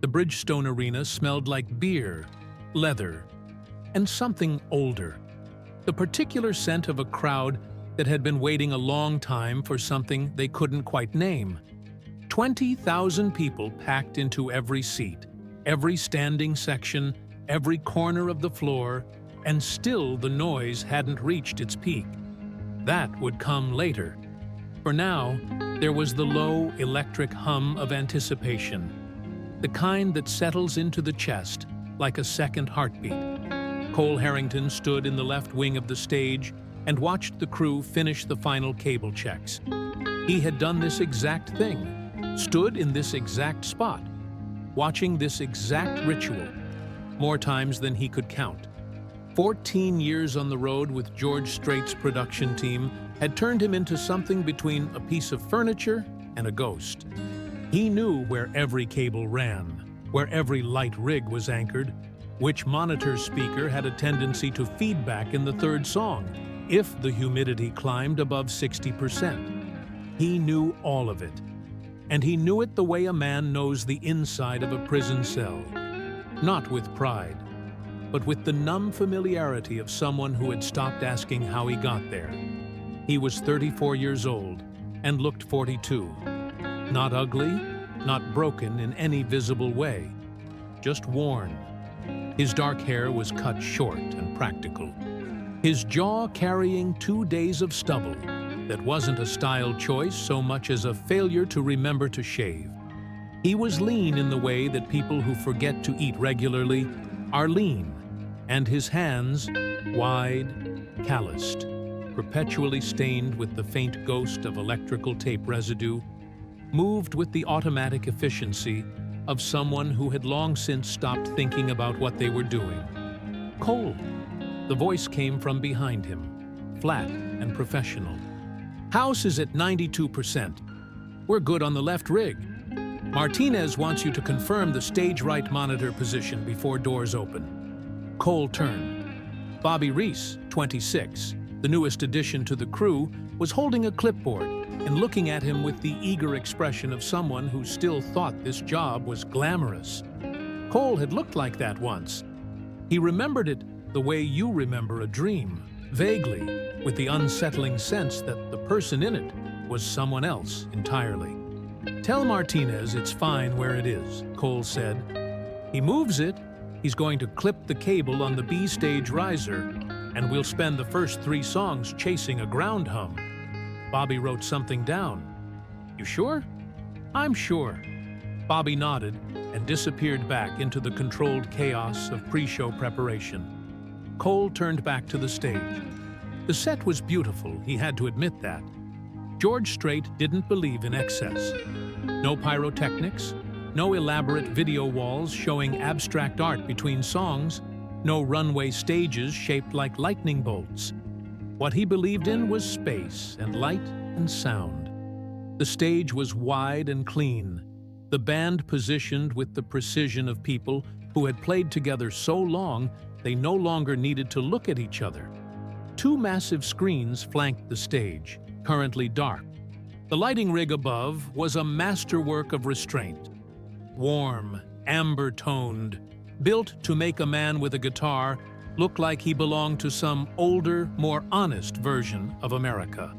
The Bridgestone Arena smelled like beer, leather, and something older. The particular scent of a crowd that had been waiting a long time for something they couldn't quite name. 20,000 people packed into every seat, every standing section, every corner of the floor, and still the noise hadn't reached its peak. That would come later. For now, there was the low, electric hum of anticipation, the kind that settles into the chest like a second heartbeat. Cole Harrington stood in the left wing of the stage and watched the crew finish the final cable checks. He had done this exact thing, stood in this exact spot, watching this exact ritual, more times than he could count. 14 years on the road with George Strait's production team had turned him into something between a piece of furniture and a ghost. He knew where every cable ran, where every light rig was anchored, which monitor speaker had a tendency to feedback in the third song if the humidity climbed above 60%. He knew all of it. And he knew it the way a man knows the inside of a prison cell. Not with pride, but with the numb familiarity of someone who had stopped asking how he got there. He was 34 years old and looked 42. Not ugly, not broken in any visible way, just worn. His dark hair was cut short and practical. His jaw carrying 2 days of stubble that wasn't a style choice so much as a failure to remember to shave. He was lean in the way that people who forget to eat regularly are lean, and his hands, wide, calloused, perpetually stained with the faint ghost of electrical tape residue, moved with the automatic efficiency of someone who had long since stopped thinking about what they were doing. Cole. The voice came from behind him, flat and professional. House is at 92%. We're good on the left rig. Martinez wants you to confirm the stage right monitor position before doors open. Cole turned. Bobby Reese, 26, the newest addition to the crew, was holding a clipboard and looking at him with the eager expression of someone who still thought this job was glamorous. Cole had looked like that once. He remembered it the way you remember a dream, vaguely, with the unsettling sense that the person in it was someone else entirely. Tell Martinez it's fine where it is, Cole said. He moves it, he's going to clip the cable on the B stage riser, and we'll spend the first 3 songs chasing a ground hum. Bobby wrote something down. You sure? I'm sure. Bobby nodded and disappeared back into the controlled chaos of pre-show preparation. Cole turned back to the stage. The set was beautiful, he had to admit that. George Strait didn't believe in excess. No pyrotechnics, no elaborate video walls showing abstract art between songs, no runway stages shaped like lightning bolts. What he believed in was space and light and sound. The stage was wide and clean, the band positioned with the precision of people who had played together so long they no longer needed to look at each other. 2 massive screens flanked the stage, currently dark. The lighting rig above was a masterwork of restraint. Warm, amber-toned, built to make a man with a guitar look like he belonged to some older, more honest version of America.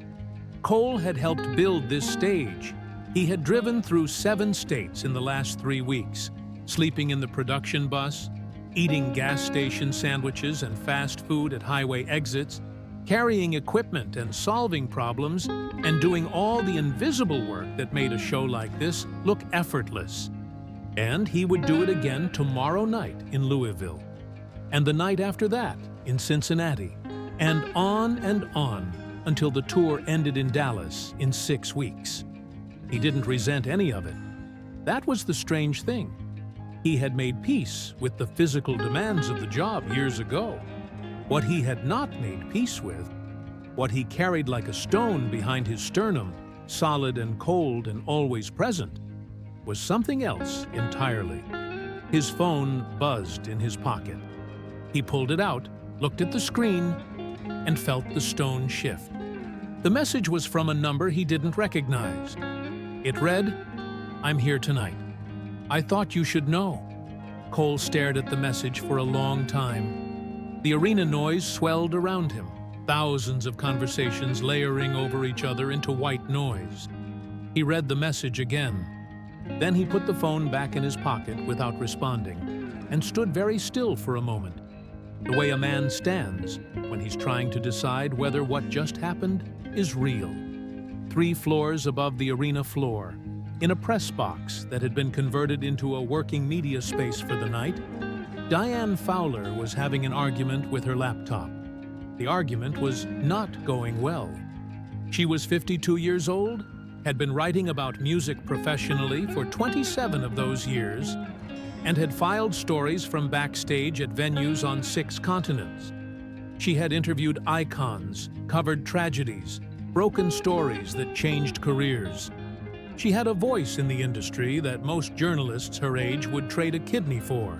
Cole had helped build this stage. He had driven through 7 states in the last 3 weeks, sleeping in the production bus, eating gas station sandwiches and fast food at highway exits, carrying equipment and solving problems, and doing all the invisible work that made a show like this look effortless. And he would do it again tomorrow night in Louisville, and the night after that in Cincinnati, and on until the tour ended in Dallas in 6 weeks. He didn't resent any of it. That was the strange thing. He had made peace with the physical demands of the job years ago. What he had not made peace with, what he carried like a stone behind his sternum, solid and cold and always present, was something else entirely. His phone buzzed in his pocket. He pulled it out, looked at the screen, and felt the stone shift. The message was from a number he didn't recognize. It read, "I'm here tonight." "I thought you should know." Cole stared at the message for a long time. The arena noise swelled around him, thousands of conversations layering over each other into white noise. He read the message again. Then he put the phone back in his pocket without responding and stood very still for a moment, the way a man stands when he's trying to decide whether what just happened is real. 3 floors above the arena floor, in a press box that had been converted into a working media space for the night, Diane Fowler was having an argument with her laptop. The argument was not going well. She was 52 years old, had been writing about music professionally for 27 of those years, and had filed stories from backstage at venues on 6 continents. She had interviewed icons, covered tragedies, broken stories that changed careers. She had a voice in the industry that most journalists her age would trade a kidney for.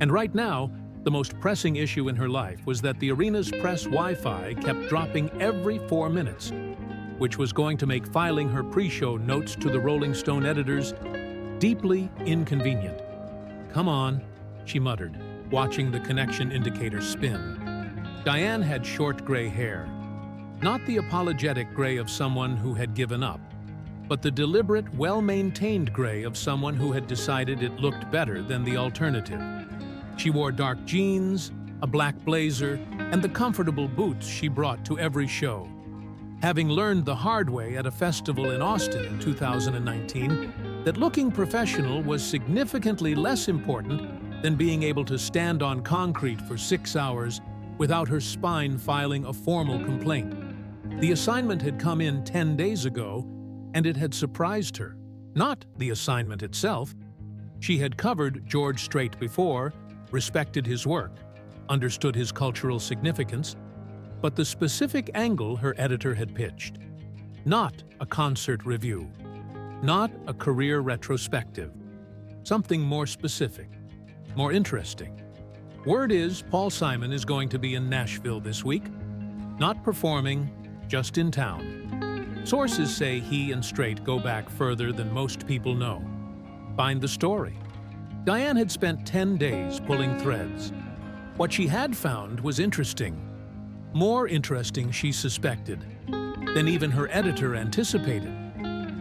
And right now, the most pressing issue in her life was that the arena's press Wi-Fi kept dropping every 4 minutes, which was going to make filing her pre-show notes to the Rolling Stone editors deeply inconvenient. "Come on," she muttered, watching the connection indicator spin. Diane had short gray hair, not the apologetic gray of someone who had given up, but the deliberate, well-maintained gray of someone who had decided it looked better than the alternative. She wore dark jeans, a black blazer, and the comfortable boots she brought to every show. Having learned the hard way at a festival in Austin in 2019 that looking professional was significantly less important than being able to stand on concrete for 6 hours without her spine filing a formal complaint. The assignment had come in 10 days ago, and it had surprised her. Not the assignment itself. She had covered George Strait before, respected his work, understood his cultural significance, but the specific angle her editor had pitched. Not a concert review. Not a career retrospective. Something more specific, more interesting. Word is Paul Simon is going to be in Nashville this week. Not performing, just in town. Sources say he and Strait go back further than most people know. Find the story. Diane had spent 10 days pulling threads. What she had found was interesting. More interesting, she suspected, than even her editor anticipated.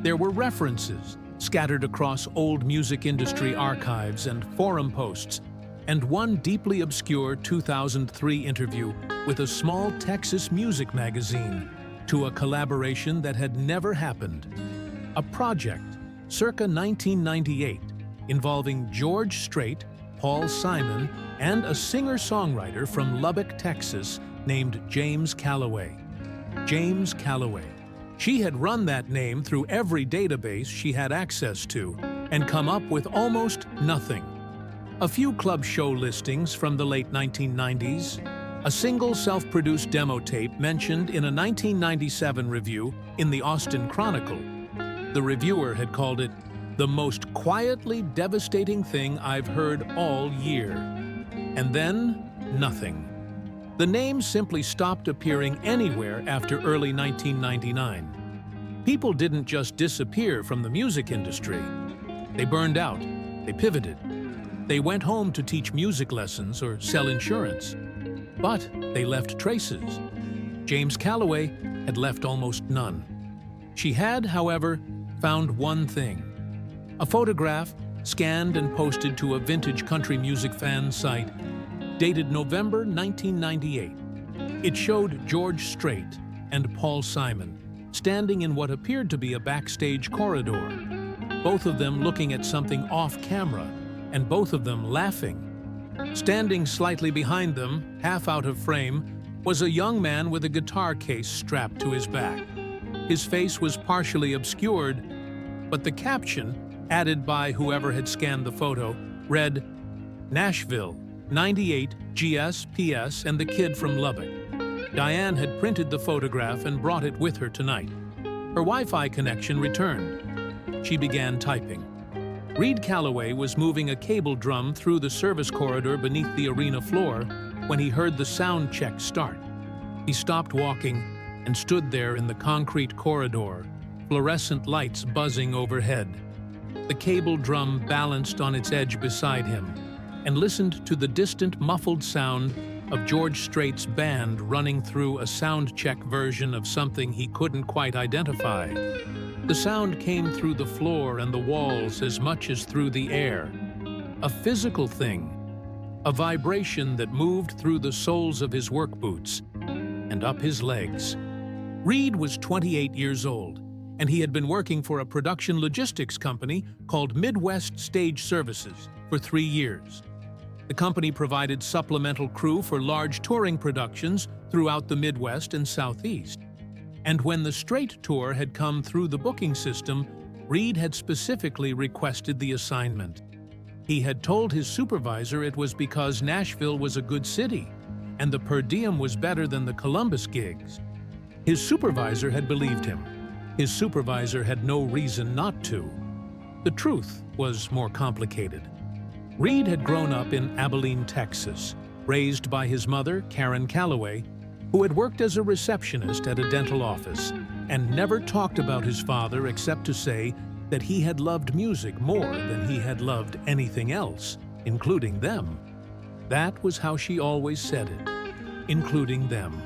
There were references scattered across old music industry archives and forum posts, and one deeply obscure 2003 interview with a small Texas music magazine to a collaboration that had never happened. A project, circa 1998, involving George Strait, Paul Simon, and a singer-songwriter from Lubbock, Texas, named James Calloway. James Calloway. She had run that name through every database she had access to and come up with almost nothing. A few club show listings from the late 1990s, a single self-produced demo tape mentioned in a 1997 review in the Austin Chronicle. The reviewer had called it the most quietly devastating thing I've heard all year. And then, nothing. The name simply stopped appearing anywhere after early 1999. People didn't just disappear from the music industry. They burned out. They pivoted. They went home to teach music lessons or sell insurance. But they left traces. James Calloway had left almost none. She had, however, found one thing. A photograph, scanned and posted to a vintage country music fan site, dated November 1998. It showed George Strait and Paul Simon standing in what appeared to be a backstage corridor, both of them looking at something off-camera, and both of them laughing. Standing slightly behind them, half out of frame, was a young man with a guitar case strapped to his back. His face was partially obscured, but the caption, added by whoever had scanned the photo, read, "Nashville, 98 GS-PS and the kid from Lubbock." Diane had printed the photograph and brought it with her tonight. Her Wi-Fi connection returned. She began typing. Reed Calloway was moving a cable drum through the service corridor beneath the arena floor when he heard the sound check start. He stopped walking and stood there in the concrete corridor, fluorescent lights buzzing overhead. The cable drum balanced on its edge beside him, and listened to the distant muffled sound of George Strait's band running through a sound check version of something he couldn't quite identify. The sound came through the floor and the walls as much as through the air. A physical thing, a vibration that moved through the soles of his work boots and up his legs. Reed was 28 years old, and he had been working for a production logistics company called Midwest Stage Services for 3 years. The company provided supplemental crew for large touring productions throughout the Midwest and Southeast. And when the Strait tour had come through the booking system, Reed had specifically requested the assignment. He had told his supervisor it was because Nashville was a good city, and the per diem was better than the Columbus gigs. His supervisor had believed him. His supervisor had no reason not to. The truth was more complicated. Reed had grown up in Abilene, Texas, raised by his mother, Karen Calloway, who had worked as a receptionist at a dental office and never talked about his father except to say that he had loved music more than he had loved anything else, including them. That was how she always said it, including them,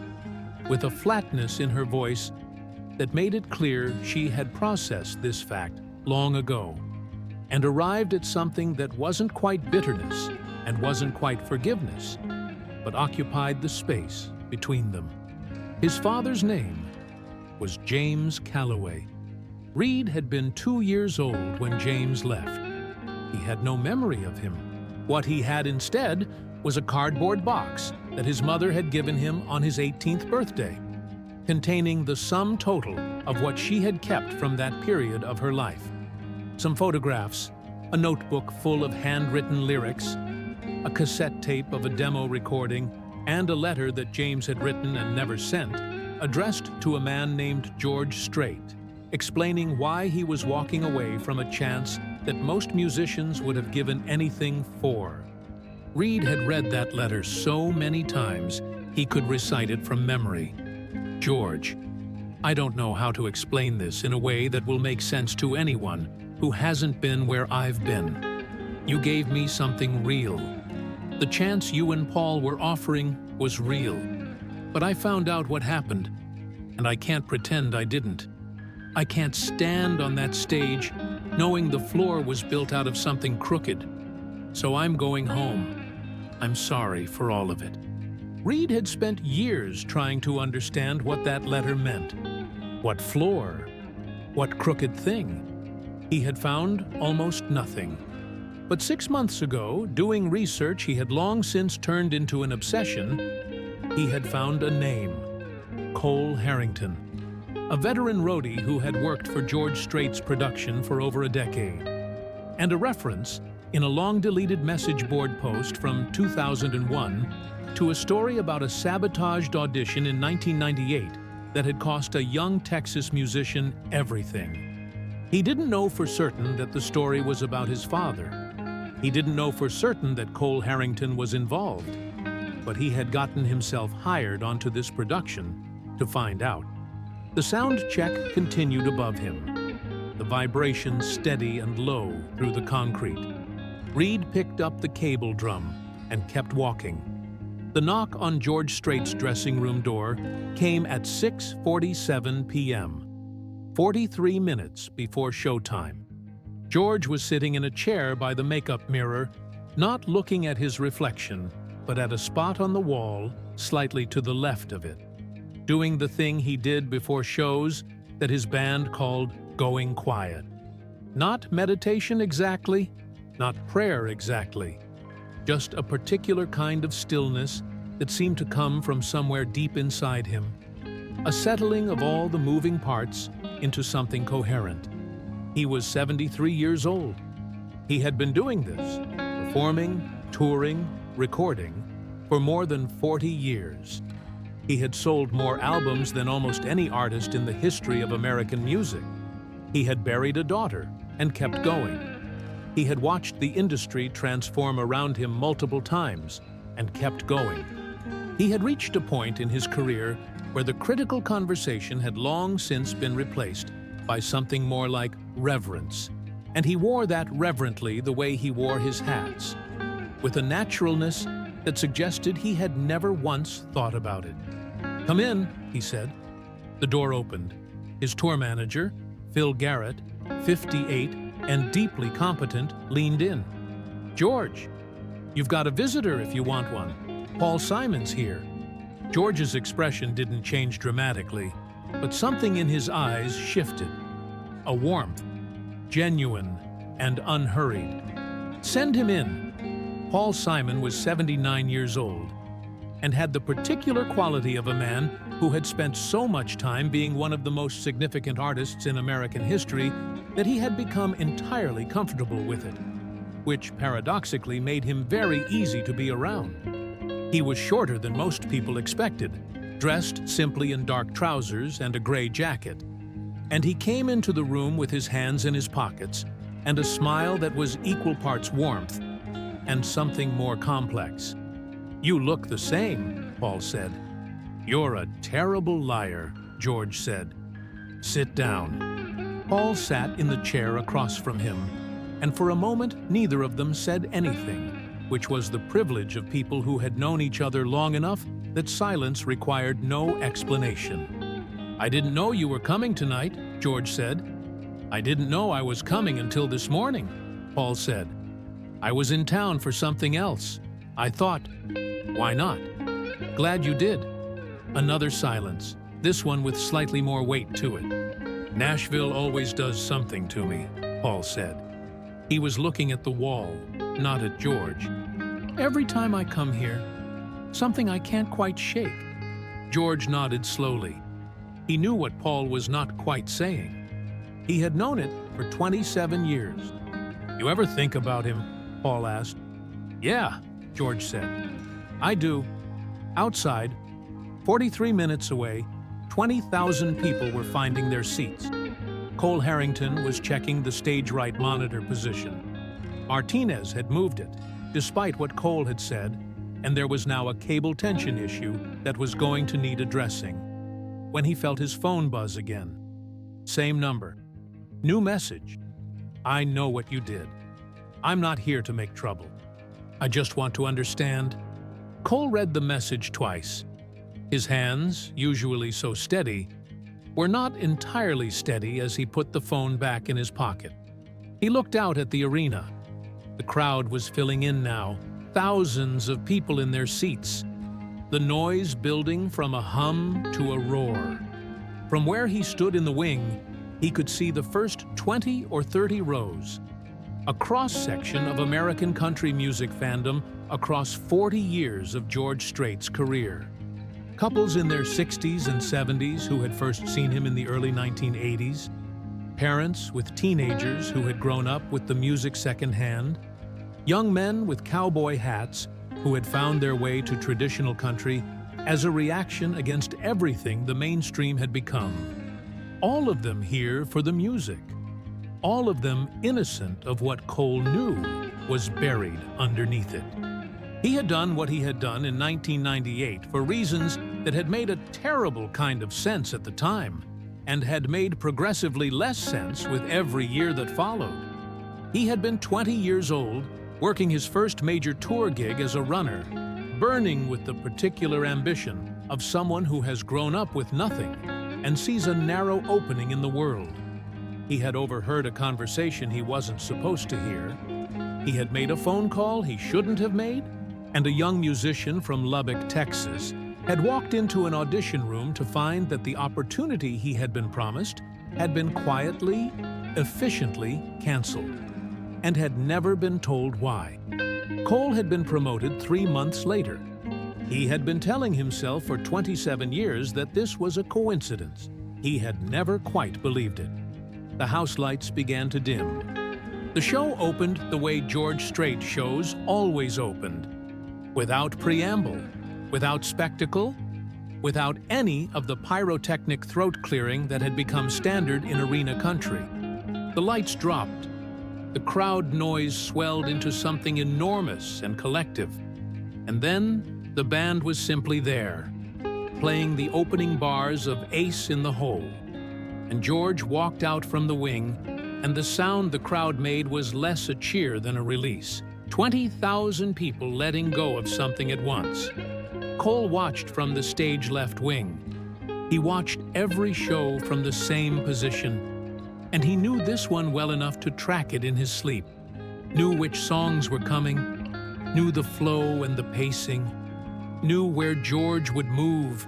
with a flatness in her voice that made it clear she had processed this fact long ago and arrived at something that wasn't quite bitterness and wasn't quite forgiveness, but occupied the space between them. His father's name was James Calloway. Reed had been 2 years old when James left. He had no memory of him. What he had instead was a cardboard box that his mother had given him on his 18th birthday, containing the sum total of what she had kept from that period of her life. Some photographs, a notebook full of handwritten lyrics, a cassette tape of a demo recording, and a letter that James had written and never sent, addressed to a man named George Strait, explaining why he was walking away from a chance that most musicians would have given anything for. Reed had read that letter so many times he could recite it from memory. George, I don't know how to explain this in a way that will make sense to anyone who hasn't been where I've been. You gave me something real. The chance you and Paul were offering was real. But I found out what happened, and I can't pretend I didn't. I can't stand on that stage knowing the floor was built out of something crooked. So I'm going home. I'm sorry for all of it. Reed had spent years trying to understand what that letter meant. What floor? What crooked thing? He had found almost nothing. But 6 months ago, doing research he had long since turned into an obsession, he had found a name: Cole Harrington, a veteran roadie who had worked for George Strait's production for over a decade, and a reference in a long-deleted message board post from 2001 to a story about a sabotaged audition in 1998 that had cost a young Texas musician everything. He didn't know for certain that the story was about his father. He didn't know for certain that Cole Harrington was involved, but he had gotten himself hired onto this production to find out. The sound check continued above him, the vibration steady and low through the concrete. Reed picked up the cable drum and kept walking. The knock on George Strait's dressing room door came at 6:47 p.m., 43 minutes before showtime. George was sitting in a chair by the makeup mirror, not looking at his reflection, but at a spot on the wall slightly to the left of it, doing the thing he did before shows that his band called going quiet. Not meditation exactly, not prayer exactly, just a particular kind of stillness that seemed to come from somewhere deep inside him, a settling of all the moving parts into something coherent. He was 73 years old. He had been doing this, performing, touring, recording, for more than 40 years. He had sold more albums than almost any artist in the history of American music. He had buried a daughter and kept going. He had watched the industry transform around him multiple times and kept going. He had reached a point in his career where the critical conversation had long since been replaced by something more like reverence and he wore that reverently the way he wore his hats, with a naturalness that suggested he had never once thought about it. "Come in," he said. The door opened. His tour manager, Phil Garrett, 58 and deeply competent, leaned in. "George, you've got a visitor if you want one. Paul Simon's here." George's expression didn't change dramatically, but something in his eyes shifted. A warmth, genuine and unhurried. "Send him in." Paul Simon was 79 years old and had the particular quality of a man who had spent so much time being one of the most significant artists in American history that he had become entirely comfortable with it, which paradoxically made him very easy to be around. He was shorter than most people expected, dressed simply in dark trousers and a gray jacket. And he came into the room with his hands in his pockets and a smile that was equal parts warmth and something more complex. "You look the same," Paul said. "You're a terrible liar," George said. "Sit down." Paul sat in the chair across from him, and for a moment neither of them said anything, which was the privilege of people who had known each other long enough that silence required no explanation. "I didn't know you were coming tonight," George said. "I didn't know I was coming until this morning," Paul said. "I was in town for something else. I thought, why not? Glad you did." Another silence, this one with slightly more weight to it. "Nashville always does something to me," Paul said. He was looking at the wall, not at George. "Every time I come here, something I can't quite shake." George nodded slowly. He knew what Paul was not quite saying. He had known it for 27 years. "You ever think about him?" Paul asked. "Yeah," George said. "I do." Outside, 43 minutes away, 20,000 people were finding their seats. Cole Harrington was checking the stage right monitor position. Martinez had moved it, despite what Cole had said, and there was now a cable tension issue that was going to need addressing. When he felt his phone buzz again. Same number. New message. "I know what you did. I'm not here to make trouble. I just want to understand." Cole read the message twice. His hands, usually so steady, were not entirely steady as he put the phone back in his pocket. He looked out at the arena. The crowd was filling in now, thousands of people in their seats. The noise building from a hum to a roar. From where he stood in the wing, he could see the first 20 or 30 rows. A cross-section of American country music fandom across 40 years of George Strait's career. Couples in their 60s and 70s who had first seen him in the early 1980s. Parents with teenagers who had grown up with the music secondhand. Young men with cowboy hats who had found their way to traditional country as a reaction against everything the mainstream had become. All of them here for the music. All of them innocent of what Cole knew was buried underneath it. He had done what he had done in 1998 for reasons that had made a terrible kind of sense at the time, and had made progressively less sense with every year that followed. He had been 20 years old, working his first major tour gig as a runner, burning with the particular ambition of someone who has grown up with nothing and sees a narrow opening in the world. He had overheard a conversation he wasn't supposed to hear. He had made a phone call he shouldn't have made, and a young musician from Lubbock, Texas, had walked into an audition room to find that the opportunity he had been promised had been quietly, efficiently canceled, and had never been told why. Cole had been promoted 3 months later. He had been telling himself for 27 years that this was a coincidence. He had never quite believed it. The house lights began to dim. The show opened the way George Strait shows always opened, without preamble, without spectacle, without any of the pyrotechnic throat-clearing that had become standard in arena country. The lights dropped. The crowd noise swelled into something enormous and collective. And then the band was simply there, playing the opening bars of Ace in the Hole. And George walked out from the wing, and the sound the crowd made was less a cheer than a release. 20,000 people letting go of something at once. Cole watched from the stage left wing. He watched every show from the same position, and he knew this one well enough to track it in his sleep. Knew which songs were coming, knew the flow and the pacing, knew where George would move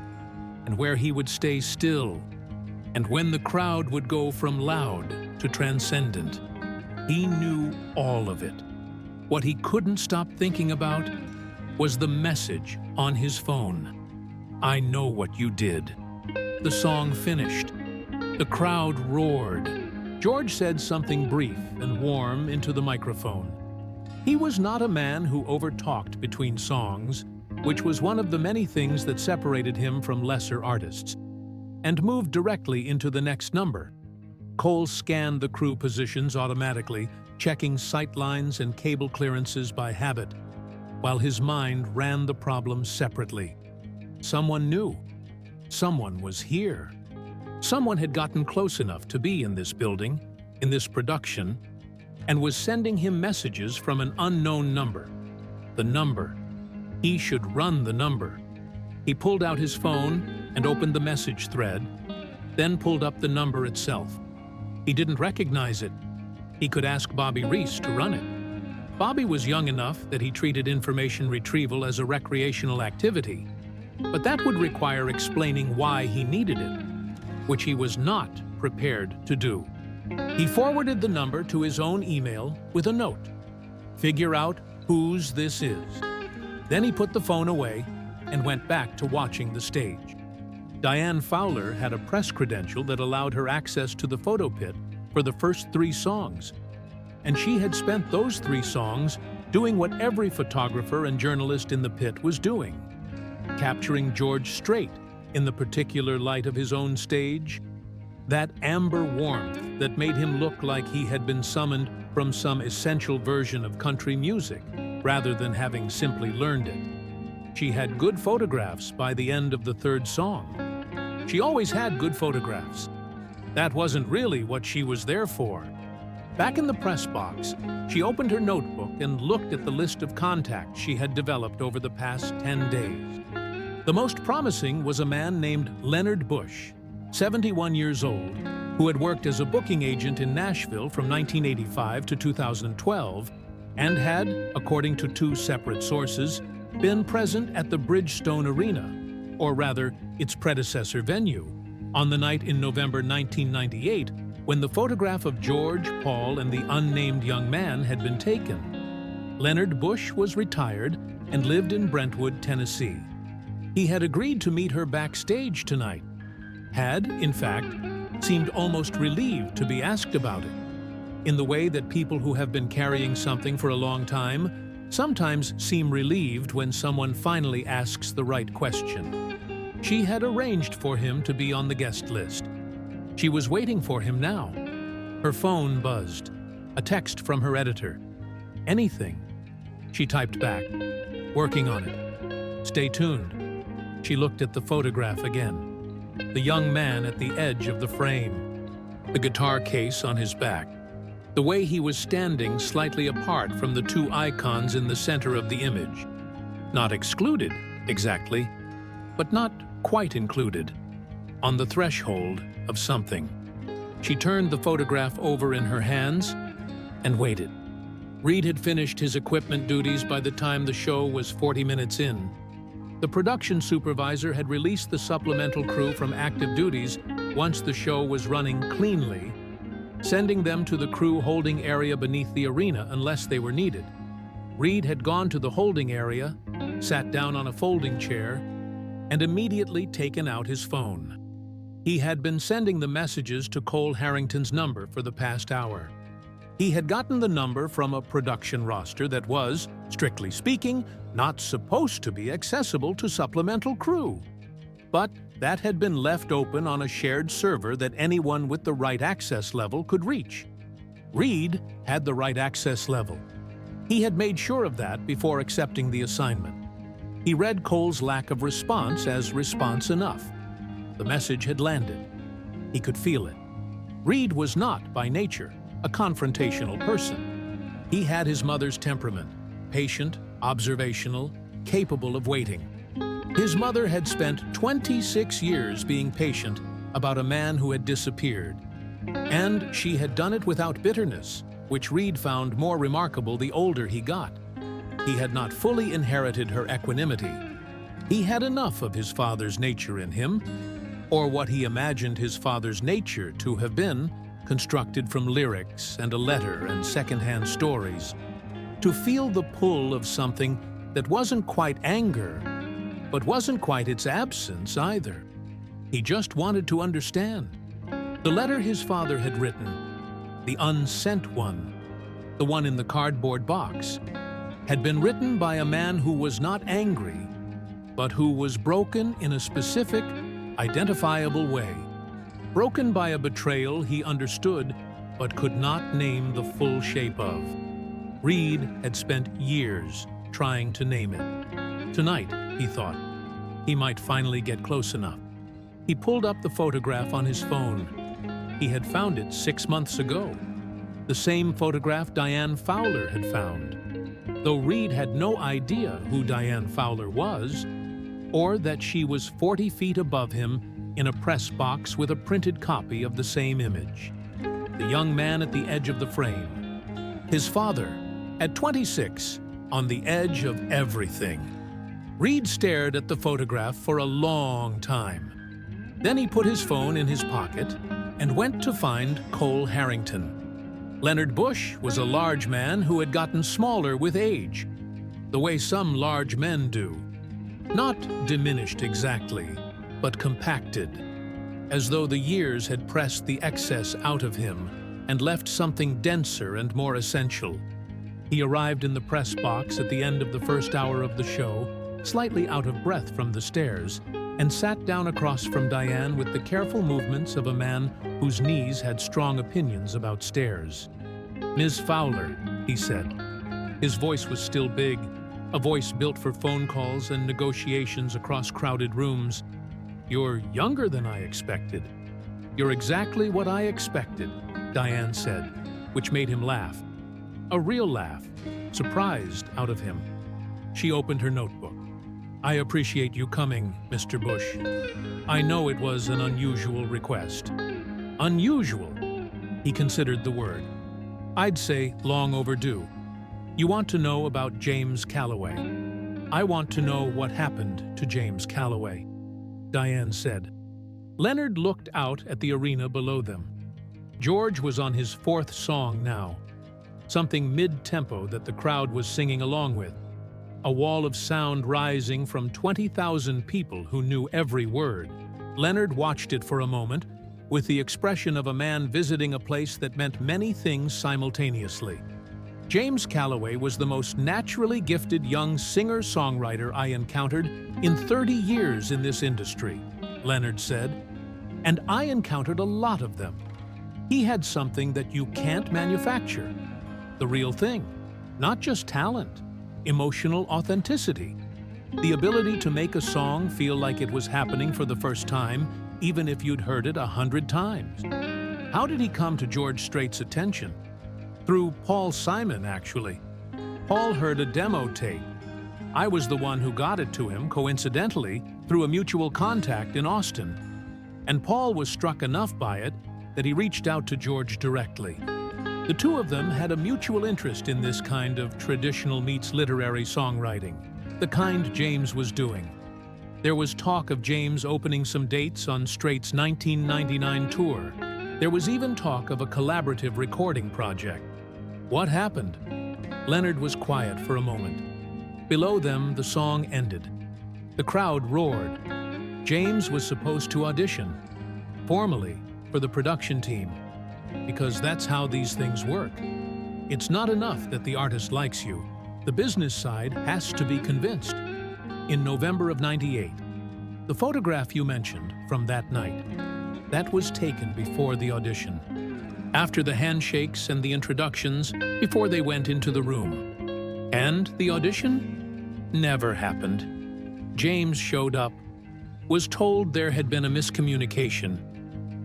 and where he would stay still, and when the crowd would go from loud to transcendent. He knew all of it. What he couldn't stop thinking about was the message on his phone. "I know what you did." The song finished. The crowd roared. George said something brief and warm into the microphone. He was not a man who overtalked between songs, which was one of the many things that separated him from lesser artists, and moved directly into the next number. Cole scanned the crew positions automatically, checking sight lines and cable clearances by habit, while his mind ran the problem separately. Someone knew. Someone was here. Someone had gotten close enough to be in this building, in this production, and was sending him messages from an unknown number. The number. He should run the number. He pulled out his phone and opened the message thread, then pulled up the number itself. He didn't recognize it. He could ask Bobby Reese to run it. Bobby was young enough that he treated information retrieval as a recreational activity, but that would require explaining why he needed it, which he was not prepared to do. He forwarded the number to his own email with a note. "Figure out whose this is." Then he put the phone away and went back to watching the stage. Diane Fowler had a press credential that allowed her access to the photo pit for the first 3 songs, and she had spent those 3 songs doing what every photographer and journalist in the pit was doing, capturing George Strait in the particular light of his own stage, that amber warmth that made him look like he had been summoned from some essential version of country music, rather than having simply learned it. She had good photographs by the end of the 3rd song. She always had good photographs. That wasn't really what she was there for. Back in the press box, she opened her notebook and looked at the list of contacts she had developed over the past 10 days. The most promising was a man named Leonard Bush, 71 years old, who had worked as a booking agent in Nashville from 1985 to 2012 and had, according to 2 separate sources, been present at the Bridgestone Arena, or rather, its predecessor venue, on the night in November 1998 when the photograph of George, Paul, and the unnamed young man had been taken. Leonard Bush was retired and lived in Brentwood, Tennessee. He had agreed to meet her backstage tonight, had, in fact, seemed almost relieved to be asked about it, in the way that people who have been carrying something for a long time sometimes seem relieved when someone finally asks the right question. She had arranged for him to be on the guest list. She was waiting for him now. Her phone buzzed. A text from her editor. "Anything." She typed back, "Working on it. Stay tuned." She looked at the photograph again. The young man at the edge of the frame. The guitar case on his back. The way he was standing slightly apart from the 2 icons in the center of the image. Not excluded, exactly, but not quite included. On the threshold of something. She turned the photograph over in her hands and waited. Reed had finished his equipment duties by the time the show was 40 minutes in. The production supervisor had released the supplemental crew from active duties once the show was running cleanly, sending them to the crew holding area beneath the arena unless they were needed. Reed had gone to the holding area, sat down on a folding chair, and immediately taken out his phone. He had been sending the messages to Cole Harrington's number for the past hour. He had gotten the number from a production roster that was, strictly speaking, not supposed to be accessible to supplemental crew. But that had been left open on a shared server that anyone with the right access level could reach. Reed had the right access level. He had made sure of that before accepting the assignment. He read Cole's lack of response as response enough. The message had landed. He could feel it. Reed was not, by nature, a confrontational person. He had his mother's temperament, patient, observational, capable of waiting. His mother had spent 26 years being patient about a man who had disappeared. And she had done it without bitterness, which Reed found more remarkable the older he got. He had not fully inherited her equanimity. He had enough of his father's nature in him, or what he imagined his father's nature to have been, constructed from lyrics and a letter and secondhand stories, to feel the pull of something that wasn't quite anger, but wasn't quite its absence either. He just wanted to understand. The letter his father had written, the unsent one, the one in the cardboard box, had been written by a man who was not angry, but who was broken in a specific, identifiable way. Broken by a betrayal he understood, but could not name the full shape of. Reed had spent years trying to name it. Tonight, he thought, he might finally get close enough. He pulled up the photograph on his phone. He had found it 6 months ago. The same photograph Diane Fowler had found. Though Reed had no idea who Diane Fowler was, or that she was 40 feet above him in a press box with a printed copy of the same image. The young man at the edge of the frame. His father, at 26, on the edge of everything. Reed stared at the photograph for a long time. Then he put his phone in his pocket and went to find Cole Harrington. Leonard Bush was a large man who had gotten smaller with age, the way some large men do. Not diminished exactly, but compacted, as though the years had pressed the excess out of him and left something denser and more essential. He arrived in the press box at the end of the first hour of the show, slightly out of breath from the stairs, and sat down across from Diane with the careful movements of a man whose knees had strong opinions about stairs. "Ms. Fowler," he said. His voice was still big, a voice built for phone calls and negotiations across crowded rooms. "You're younger than I expected." "You're exactly what I expected," Diane said, which made him laugh. A real laugh, surprised out of him. She opened her notebook. "I appreciate you coming, Mr. Bush. I know it was an unusual request." Unusual? He considered the word. "I'd say long overdue. You want to know about James Calloway. I want to know what happened to James Calloway," Diane said. Leonard looked out at the arena below them. George was on his 4th song now, something mid-tempo that the crowd was singing along with. A wall of sound rising from 20,000 people who knew every word. Leonard watched it for a moment, with the expression of a man visiting a place that meant many things simultaneously. James Calloway was the most naturally gifted young singer-songwriter I encountered in 30 years in this industry, Leonard said. And I encountered a lot of them. He had something that you can't manufacture. The real thing, not just talent. Emotional authenticity, the ability to make a song feel like it was happening for the first time, even if you'd heard it 100 times. How did he come to George Strait's attention? Through Paul Simon, actually. Paul heard a demo tape. I was the one who got it to him, coincidentally, through a mutual contact in Austin. And Paul was struck enough by it that he reached out to George directly. The two of them had a mutual interest in this kind of traditional meets literary songwriting, the kind James was doing. There was talk of James opening some dates on Strait's 1999 tour. There was even talk of a collaborative recording project. What happened? Leonard was quiet for a moment. Below them, the song ended. The crowd roared. James was supposed to audition, formally, for the production team. Because that's how these things work. It's not enough that the artist likes you. The business side has to be convinced. In November of '98, the photograph you mentioned from that night, that was taken before the audition. After the handshakes and the introductions, before they went into the room. And the audition never happened. James showed up, was told there had been a miscommunication,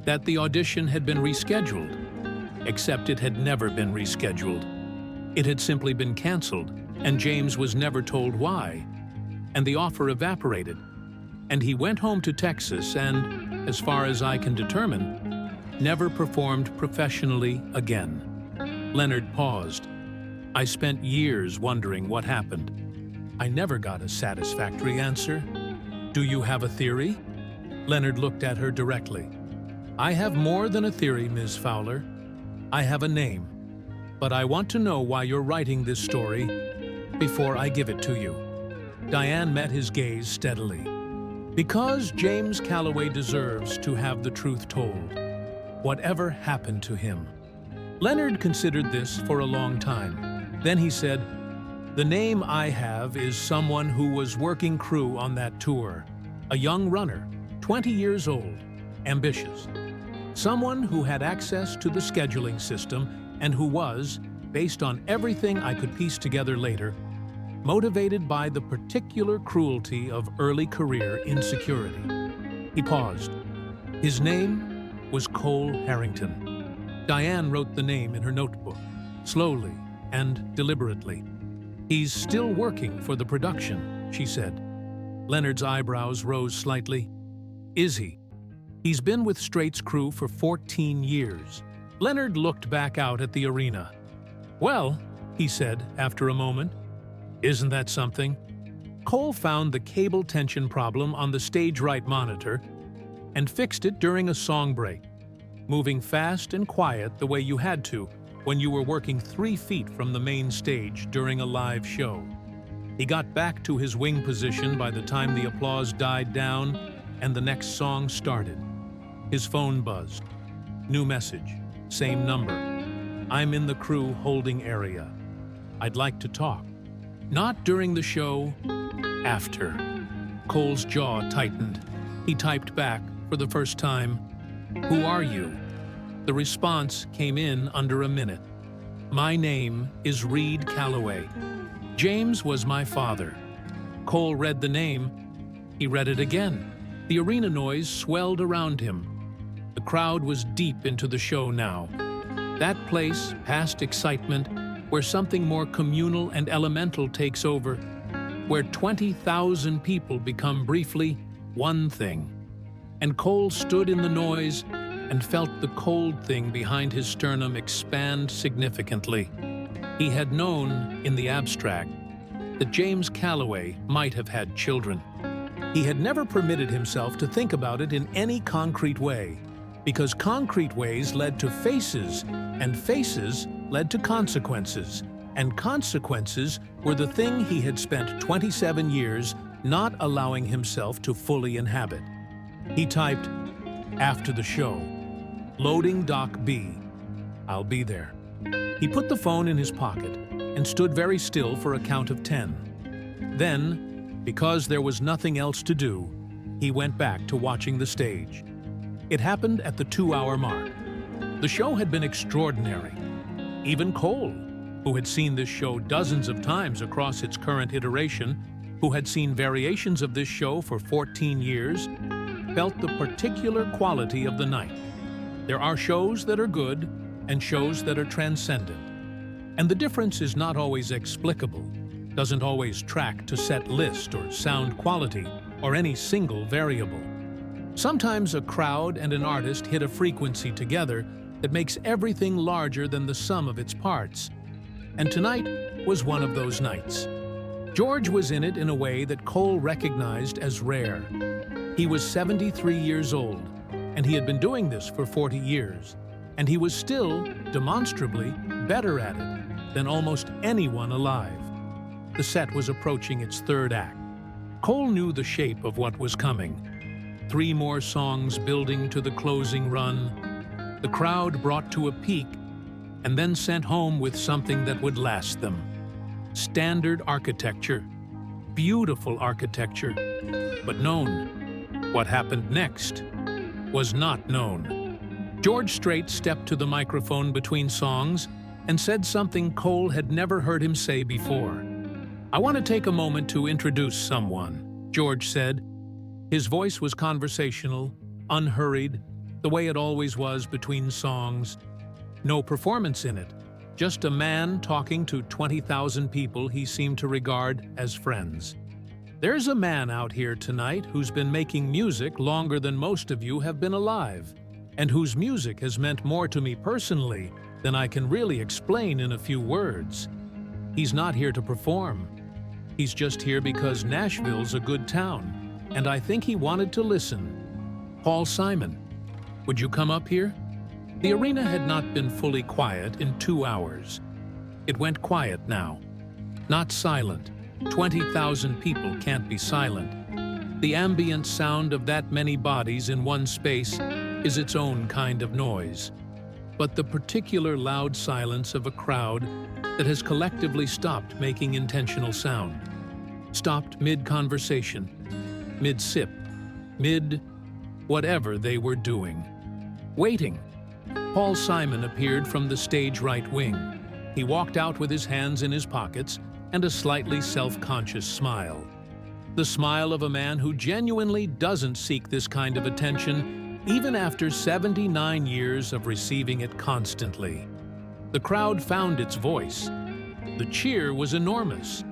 that the audition had been rescheduled. except it had never been rescheduled. It had simply been canceled, and James was never told why. And the offer evaporated, and he went home to Texas and, as far as I can determine, never performed professionally again. Leonard paused. I spent years wondering what happened. I never got a satisfactory answer. Do you have a theory? Leonard looked at her directly. I have more than a theory, Ms. Fowler. I have a name. But I want to know why you're writing this story before I give it to you. Diane met his gaze steadily. Because James Calloway deserves to have the truth told. Whatever happened to him? Leonard considered this for a long time. Then he said, the name I have is someone who was working crew on that tour. A young runner, 20 years old, ambitious. Someone who had access to the scheduling system and who was, based on everything I could piece together later, motivated by the particular cruelty of early career insecurity. He paused. His name was Cole Harrington. Diane wrote the name in her notebook, slowly and deliberately. He's still working for the production, she said. Leonard's eyebrows rose slightly. Is he? He's been with Strait's crew for 14 years. Leonard looked back out at the arena. Well, he said after a moment, isn't that something? Cole found the cable tension problem on the stage right monitor and fixed it during a song break, moving fast and quiet the way you had to when you were working 3 feet from the main stage during a live show. He got back to his wing position by the time the applause died down and the next song started. His phone buzzed. New message. Same number. I'm in the crew holding area. I'd like to talk. Not during the show, after. Cole's jaw tightened. He typed back for the first time, who are you? The response came in under a minute. My name is Reed Calloway. James was my father. Cole read the name. He read it again. The arena noise swelled around him. The crowd was deep into the show now. That place, past excitement, where something more communal and elemental takes over, where 20,000 people become briefly one thing. And Cole stood in the noise and felt the cold thing behind his sternum expand significantly. He had known, in the abstract, that James Calloway might have had children. He had never permitted himself to think about it in any concrete way, because concrete ways led to faces, and faces led to consequences, and consequences were the thing he had spent 27 years not allowing himself to fully inhabit. He typed, after the show, loading Dock B. I'll be there. He put the phone in his pocket and stood very still for a count of 10. Then, because there was nothing else to do, he went back to watching the stage. It happened at the 2-hour mark. The show had been extraordinary. Even Cole, who had seen this show dozens of times across its current iteration, who had seen variations of this show for 14 years, felt the particular quality of the night. There are shows that are good and shows that are transcendent. And the difference is not always explicable, doesn't always track to set list or sound quality or any single variable. Sometimes a crowd and an artist hit a frequency together that makes everything larger than the sum of its parts. And tonight was one of those nights. George was in it in a way that Cole recognized as rare. He was 73 years old, and he had been doing this for 40 years, and he was still, demonstrably, better at it than almost anyone alive. The set was approaching its third act. Cole knew the shape of what was coming. 3 more songs building to the closing run, the crowd brought to a peak, and then sent home with something that would last them. Standard architecture, beautiful architecture, but known. What happened next was not known. George Strait stepped to the microphone between songs and said something Cole had never heard him say before. I want to take a moment to introduce someone, George said. His voice was conversational, unhurried, the way it always was between songs. No performance in it, just a man talking to 20,000 people he seemed to regard as friends. There's a man out here tonight who's been making music longer than most of you have been alive, and whose music has meant more to me personally than I can really explain in a few words. He's not here to perform. He's just here because Nashville's a good town, and I think he wanted to listen. Paul Simon, would you come up here? The arena had not been fully quiet in 2 hours. It went quiet now. Not silent. 20,000 people can't be silent. The ambient sound of that many bodies in one space is its own kind of noise. But the particular loud silence of a crowd that has collectively stopped making intentional sound. Stopped mid-conversation, mid-sip, mid-whatever they were doing. Waiting. Paul Simon appeared from the stage right wing. He walked out with his hands in his pockets and a slightly self-conscious smile. The smile of a man who genuinely doesn't seek this kind of attention, even after 79 years of receiving it constantly. The crowd found its voice. The cheer was enormous.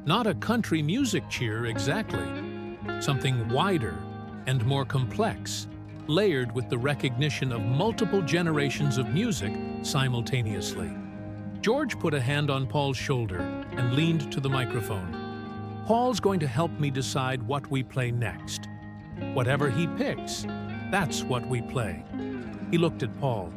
Not a country music cheer exactly. Something wider and more complex, layered with the recognition of multiple generations of music simultaneously. George put a hand on Paul's shoulder and leaned to the microphone. Paul's going to help me decide what we play next. Whatever he picks, that's what we play. He looked at Paul.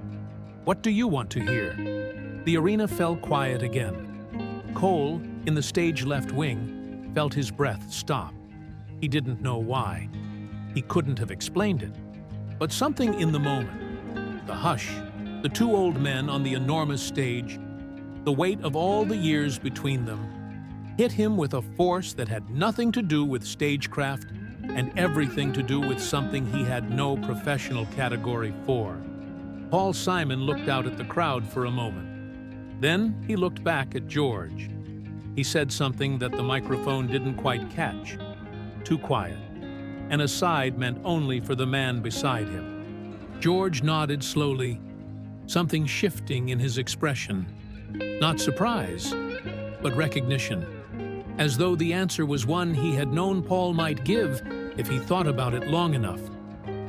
What do you want to hear? The arena fell quiet again. Cole, in the stage left wing, felt his breath stop. He didn't know why. He couldn't have explained it. But something in the moment, the hush, the two old men on the enormous stage, the weight of all the years between them, hit him with a force that had nothing to do with stagecraft and everything to do with something he had no professional category for. Paul Simon looked out at the crowd for a moment. Then he looked back at George. He said something that the microphone didn't quite catch. Too quiet. An aside meant only for the man beside him. George nodded slowly, something shifting in his expression. Not surprise, but recognition, as though the answer was one he had known Paul might give if he thought about it long enough.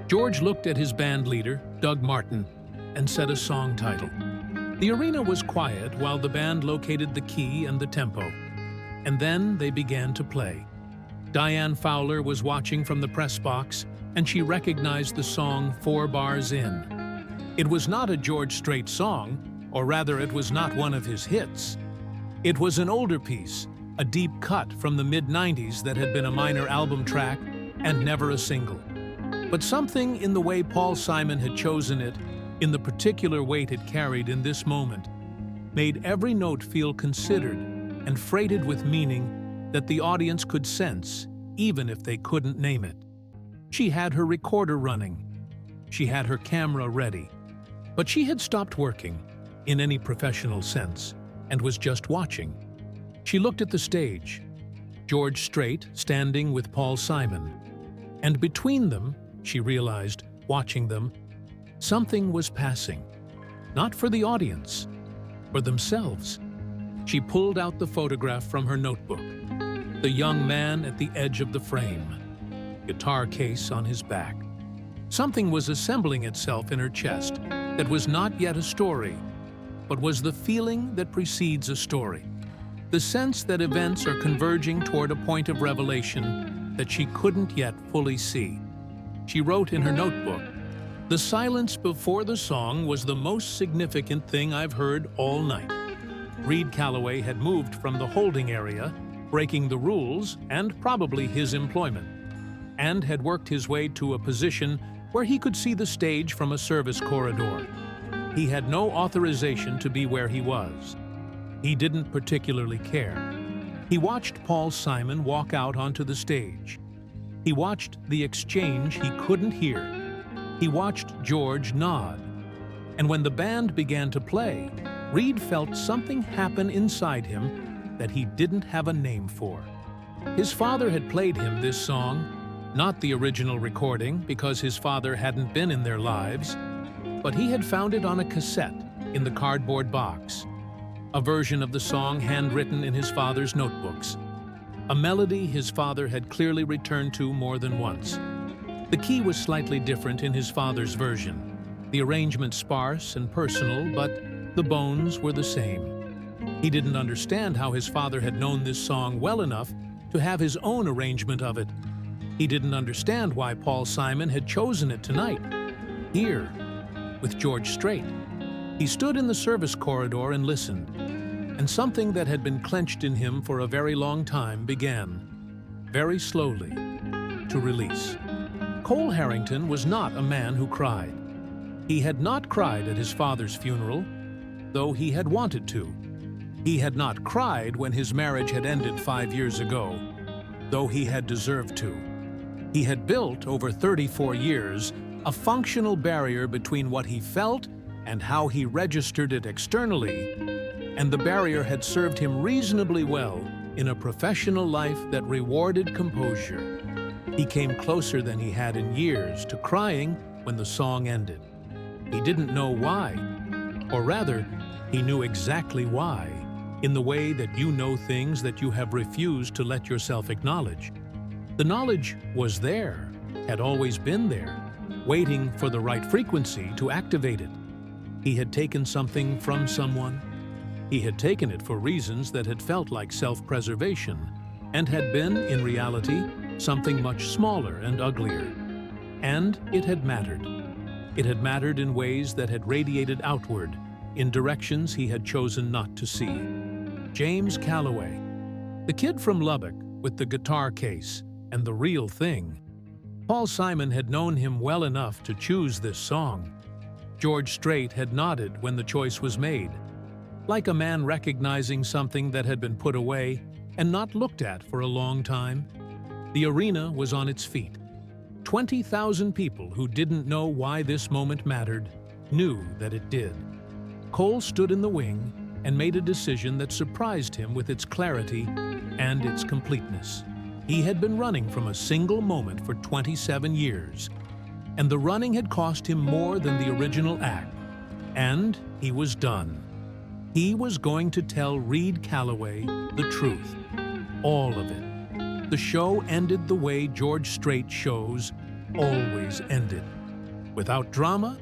George looked at his band leader, Doug Martin, and said a song title. The arena was quiet while the band located the key and the tempo, and then they began to play. Diane Fowler was watching from the press box, and she recognized the song 4 Bars In. It was not a George Strait song, or rather it was not one of his hits. It was an older piece, a deep cut from the mid-90s that had been a minor album track and never a single. But something in the way Paul Simon had chosen it, in the particular weight it carried in this moment, made every note feel considered and freighted with meaning that the audience could sense, even if they couldn't name it. She had her recorder running. She had her camera ready. But she had stopped working, in any professional sense, and was just watching. She looked at the stage, George Strait standing with Paul Simon. And between them, she realized, watching them, something was passing. Not for the audience, for themselves. She pulled out the photograph from her notebook. The young man at the edge of the frame, guitar case on his back. Something was assembling itself in her chest that was not yet a story, but was the feeling that precedes a story. The sense that events are converging toward a point of revelation that she couldn't yet fully see. She wrote in her notebook, "The silence before the song was the most significant thing I've heard all night." Reed Calloway had moved from the holding area, breaking the rules and probably his employment, and had worked his way to a position where he could see the stage from a service corridor. He had no authorization to be where he was. He didn't particularly care. He watched Paul Simon walk out onto the stage. He watched the exchange he couldn't hear. He watched George nod. And when the band began to play, Reed felt something happen inside him that he didn't have a name for. His father had played him this song, not the original recording because his father hadn't been in their lives, but he had found it on a cassette in the cardboard box, a version of the song handwritten in his father's notebooks, a melody his father had clearly returned to more than once. The key was slightly different in his father's version, the arrangement sparse and personal, but the bones were the same. He didn't understand how his father had known this song well enough to have his own arrangement of it. He didn't understand why Paul Simon had chosen it tonight, here, with George Strait. He stood in the service corridor and listened, and something that had been clenched in him for a very long time began, very slowly, to release. Cole Harrington was not a man who cried. He had not cried at his father's funeral, though he had wanted to. He had not cried when his marriage had ended 5 years ago, though he had deserved to. He had built, over 34 years, a functional barrier between what he felt and how he registered it externally, and the barrier had served him reasonably well in a professional life that rewarded composure. He came closer than he had in years to crying when the song ended. He didn't know why, or rather, he knew exactly why, in the way that you know things that you have refused to let yourself acknowledge. The knowledge was there, had always been there, waiting for the right frequency to activate it. He had taken something from someone. He had taken it for reasons that had felt like self-preservation, and had been, in reality, something much smaller and uglier. And it had mattered. It had mattered in ways that had radiated outward, in directions he had chosen not to see. James Calloway, the kid from Lubbock with the guitar case and the real thing. Paul Simon had known him well enough to choose this song. George Strait had nodded when the choice was made, like a man recognizing something that had been put away and not looked at for a long time. The arena was on its feet. 20,000 people who didn't know why this moment mattered knew that it did. Cole stood in the wing and made a decision that surprised him with its clarity and its completeness. He had been running from a single moment for 27 years, and the running had cost him more than the original act. And he was done. He was going to tell Reed Calloway the truth, all of it. The show ended the way George Strait shows always ended. Without drama,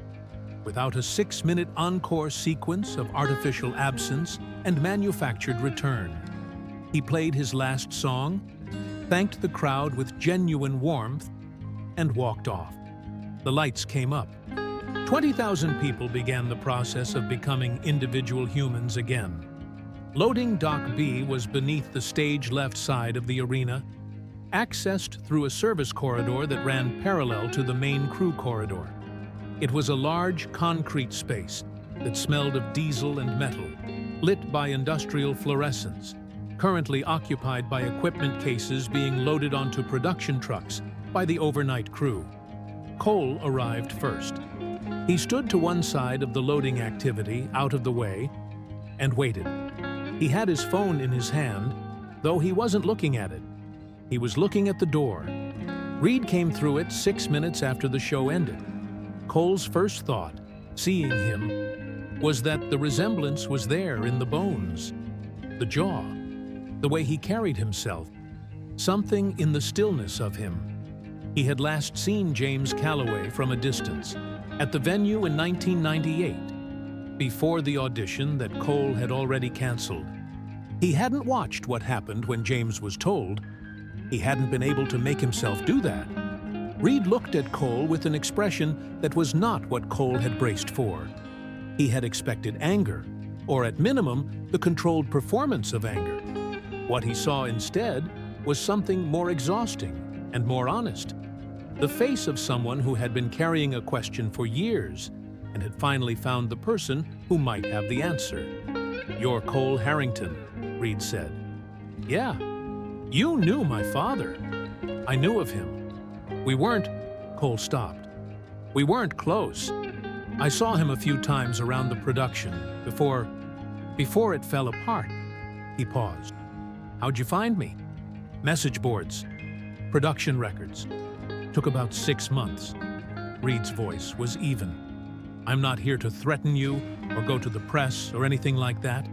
without a 6-minute encore sequence of artificial absence and manufactured return. He played his last song, thanked the crowd with genuine warmth, and walked off. The lights came up. 20,000 people began the process of becoming individual humans again. Loading Dock B was beneath the stage left side of the arena, accessed through a service corridor that ran parallel to the main crew corridor. It was a large concrete space that smelled of diesel and metal, lit by industrial fluorescence, currently occupied by equipment cases being loaded onto production trucks by the overnight crew. Cole arrived first. He stood to one side of the loading activity, out of the way, and waited. He had his phone in his hand, though he wasn't looking at it. He was looking at the door. Reed came through it 6 minutes after the show ended. Cole's first thought, seeing him, was that the resemblance was there in the bones, the jaw, the way he carried himself, something in the stillness of him. He had last seen James Calloway from a distance, at the venue in 1998, before the audition that Cole had already canceled. He hadn't watched what happened when James was told. He hadn't been able to make himself do that. Reed looked at Cole with an expression that was not what Cole had braced for. He had expected anger, or at minimum, the controlled performance of anger. What he saw instead was something more exhausting and more honest. The face of someone who had been carrying a question for years and had finally found the person who might have the answer. "You're Cole Harrington," Reed said. "Yeah, you knew my father. I knew of him. We weren't..." Cole stopped. "We weren't close. I saw him a few times around the production before it fell apart." He paused. "How'd you find me?" "Message boards. Production records. Took about 6 months." Reed's voice was even. I'm not here to threaten you or go to the press or anything like that.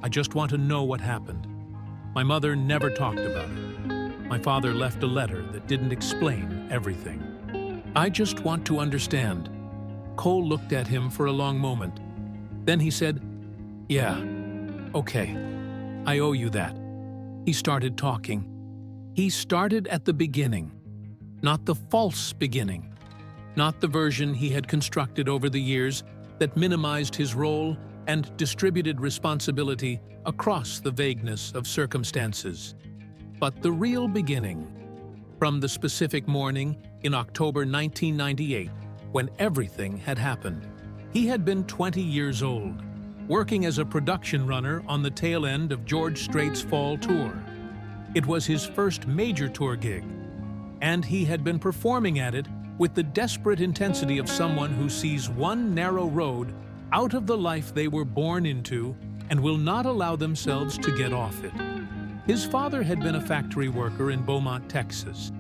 I just want to know what happened. My mother never talked about it. My father left a letter that didn't explain everything. I just want to understand." Cole looked at him for a long moment. Then he said, "Yeah, okay, I owe you that." He started talking. He started at the beginning, not the false beginning, not the version he had constructed over the years that minimized his role and distributed responsibility across the vagueness of circumstances, but the real beginning, from the specific morning in October 1998 when everything had happened. He had been 20 years old, working as a production runner on the tail end of George Strait's fall tour. It was his first major tour gig, and he had been performing at it with the desperate intensity of someone who sees one narrow road out of the life they were born into and will not allow themselves to get off it. His father had been a factory worker in Beaumont, Texas.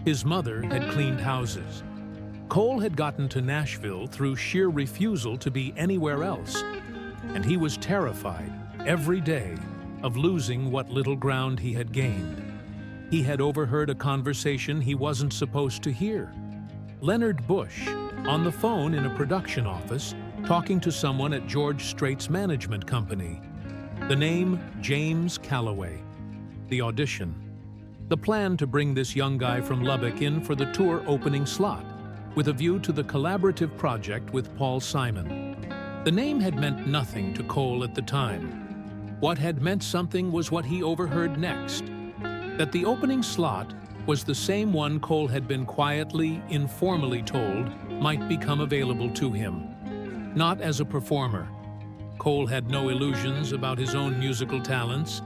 His mother had cleaned houses. Cole had gotten to Nashville through sheer refusal to be anywhere else, and he was terrified every day of losing what little ground he had gained. He had overheard a conversation he wasn't supposed to hear. Leonard Bush, on the phone in a production office, talking to someone at George Strait's management company. The name James Calloway. The audition. The plan to bring this young guy from Lubbock in for the tour opening slot, with a view to the collaborative project with Paul Simon. The name had meant nothing to Cole at the time. What had meant something was what he overheard next. That the opening slot was the same one Cole had been quietly, informally told might become available to him. Not as a performer. Cole had no illusions about his own musical talents,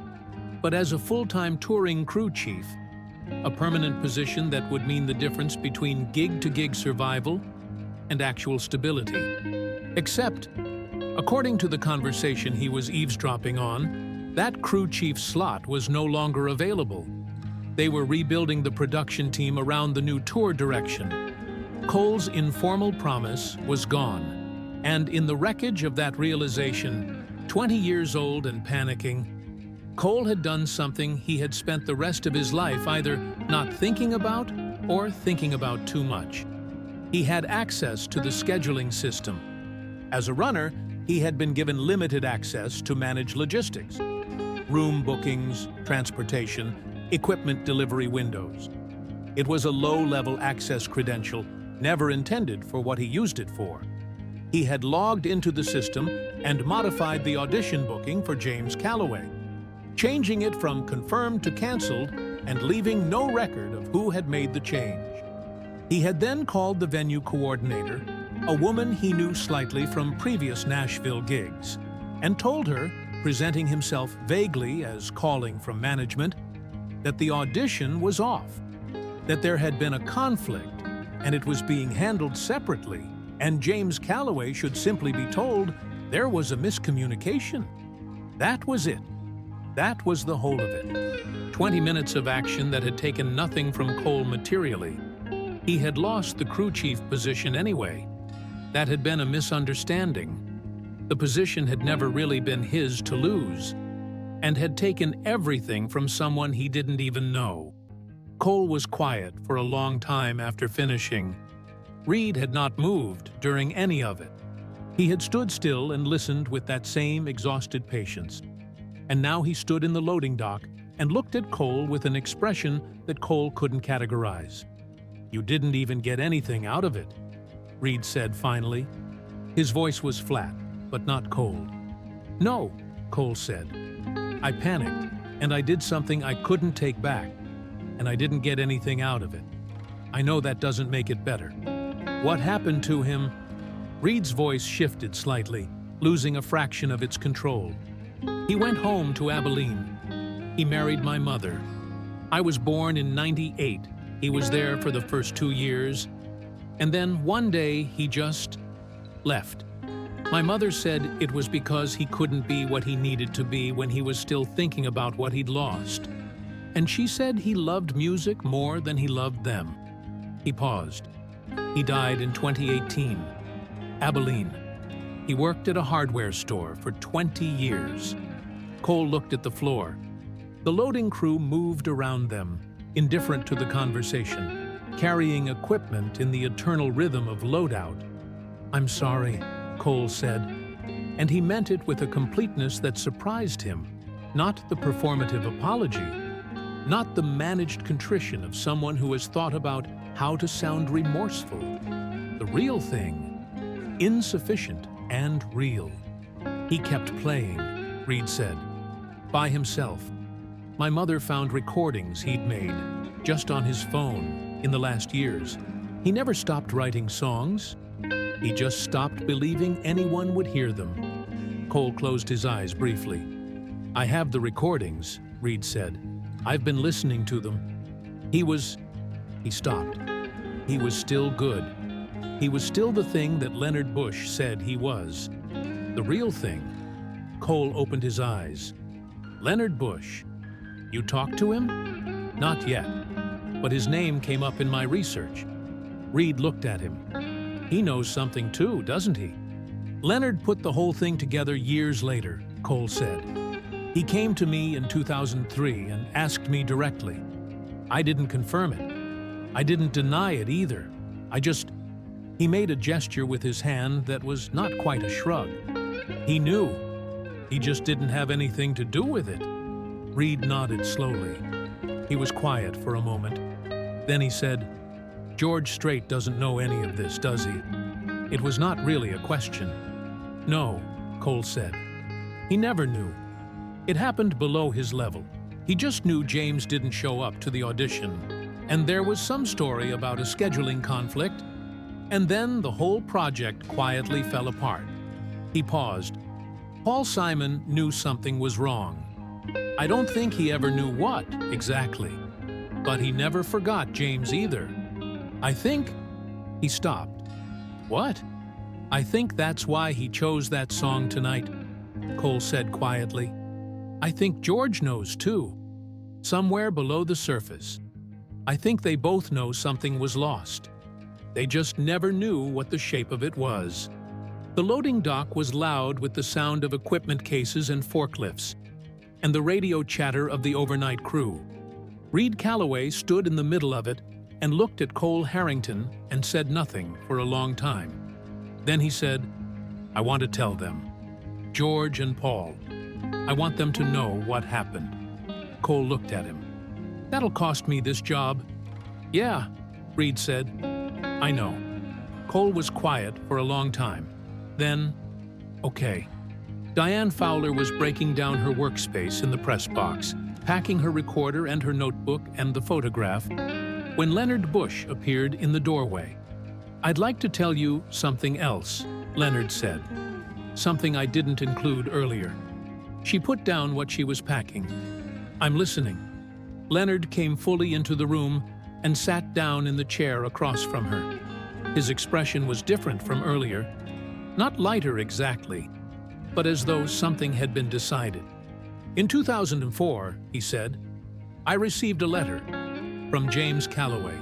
but as a full-time touring crew chief, a permanent position that would mean the difference between gig-to-gig survival and actual stability. Except, according to the conversation he was eavesdropping on, that crew chief slot was no longer available. They were rebuilding the production team around the new tour direction. Cole's informal promise was gone. And in the wreckage of that realization, 20 years old and panicking, Cole had done something he had spent the rest of his life either not thinking about or thinking about too much. He had access to the scheduling system. As a runner, he had been given limited access to manage logistics, room bookings, transportation, equipment delivery windows. It was a low-level access credential, never intended for what he used it for. He had logged into the system and modified the audition booking for James Calloway, changing it from confirmed to canceled and leaving no record of who had made the change. He had then called the venue coordinator, a woman he knew slightly from previous Nashville gigs, and told her, presenting himself vaguely as calling from management, that the audition was off, that there had been a conflict and it was being handled separately, and James Calloway should simply be told there was a miscommunication. That was it. That was the whole of it. 20 minutes of action that had taken nothing from Cole materially. He had lost the crew chief position anyway. That had been a misunderstanding. The position had never really been his to lose, and had taken everything from someone he didn't even know. Cole was quiet for a long time after finishing. Reed had not moved during any of it. He had stood still and listened with that same exhausted patience. And now he stood in the loading dock and looked at Cole with an expression that Cole couldn't categorize. "You didn't even get anything out of it," Reed said finally. His voice was flat, but not cold. "No," Cole said. "I panicked, and I did something I couldn't take back, and I didn't get anything out of it. I know that doesn't make it better." What happened to him? Reed's voice shifted slightly, losing a fraction of its control. He went home to Abilene. He married my mother. I was born in '98. He was there for the first 2 years. And then one day he just left. My mother said it was because he couldn't be what he needed to be when he was still thinking about what he'd lost. And she said he loved music more than he loved them. He paused. He died in 2018. Abilene. He worked at a hardware store for 20 years. Cole looked at the floor. The loading crew moved around them, indifferent to the conversation, carrying equipment in the eternal rhythm of loadout. "I'm sorry," Cole said, and he meant it with a completeness that surprised him, not the performative apology, not the managed contrition of someone who has thought about how to sound remorseful. The real thing, insufficient and real. "He kept playing," Reed said, "by himself. My mother found recordings he'd made, just on his phone, in the last years. He never stopped writing songs. He just stopped believing anyone would hear them." Cole closed his eyes briefly. "I have the recordings," Reed said. "I've been listening to them. He stopped. He was still good. He was still the thing that Leonard Bush said he was. The real thing." Cole opened his eyes. "Leonard Bush. You talked to him?" "Not yet, but his name came up in my research." Reed looked at him. "He knows something too, doesn't he?" "Leonard put the whole thing together years later," Cole said. "He came to me in 2003 and asked me directly. I didn't confirm it. I didn't deny it either. He made a gesture with his hand that was not quite a shrug. He knew. He just didn't have anything to do with it." Reed nodded slowly. He was quiet for a moment. Then he said, "George Strait doesn't know any of this, does he?" It was not really a question. "No," Cole said. "He never knew. It happened below his level. He just knew James didn't show up to the audition, and there was some story about a scheduling conflict, and then the whole project quietly fell apart." He paused. "Paul Simon knew something was wrong. I don't think he ever knew what, exactly. But he never forgot James either. I think—" He stopped. "What?" "I think that's why he chose that song tonight," Cole said quietly. "I think George knows too. Somewhere below the surface. I think they both know something was lost. They just never knew what the shape of it was." The loading dock was loud with the sound of equipment cases and forklifts, and the radio chatter of the overnight crew. Reed Calloway stood in the middle of it and looked at Cole Harrington and said nothing for a long time. Then he said, "I want to tell them. George and Paul. I want them to know what happened." Cole looked at him. "That'll cost me this job." "Yeah," Reed said. "I know." Cole was quiet for a long time. Then, "Okay." Diane Fowler was breaking down her workspace in the press box, packing her recorder and her notebook and the photograph, when Leonard Bush appeared in the doorway. "I'd like to tell you something else," Leonard said. "Something I didn't include earlier." She put down what she was packing. "I'm listening." Leonard came fully into the room and sat down in the chair across from her. His expression was different from earlier. Not lighter exactly, but as though something had been decided. "In 2004, he said, I received a letter from James Calloway.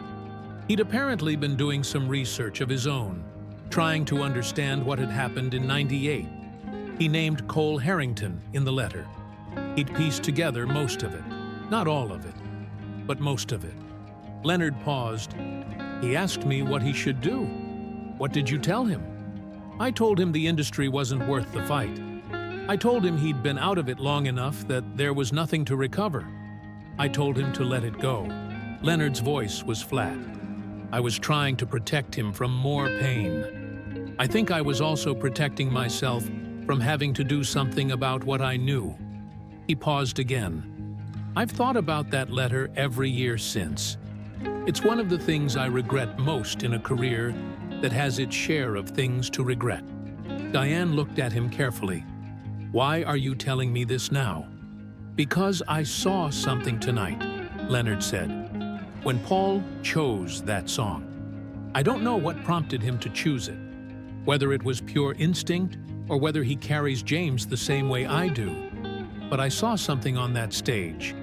He'd apparently been doing some research of his own, trying to understand what had happened in '98. He named Cole Harrington in the letter. He'd pieced together most of it, not all of it, but most of it." Leonard paused. "He asked me what he should do. What did you tell him?" "I told him the industry wasn't worth the fight. I told him he'd been out of it long enough that there was nothing to recover. I told him to let it go." Leonard's voice was flat. "I was trying to protect him from more pain. I think I was also protecting myself from having to do something about what I knew." He paused again. "I've thought about that letter every year since. It's one of the things I regret most in a career that has its share of things to regret." Diane looked at him carefully. "Why are you telling me this now?" "Because I saw something tonight," Leonard said, "when Paul chose that song. I don't know what prompted him to choose it, whether it was pure instinct or whether he carries James the same way I do. But I saw something on that stage,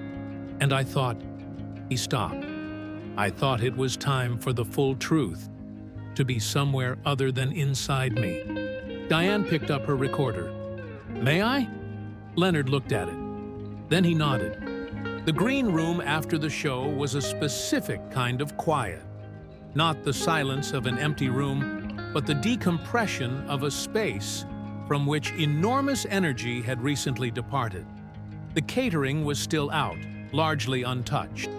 and I thought—" He stopped. "I thought it was time for the full truth." to be somewhere other than inside me. Diane picked up her recorder. "May I?" Leonard looked at it. Then he nodded. The green room after the show was a specific kind of quiet. Not the silence of an empty room, but the decompression of a space from which enormous energy had recently departed. The catering was still out, largely untouched.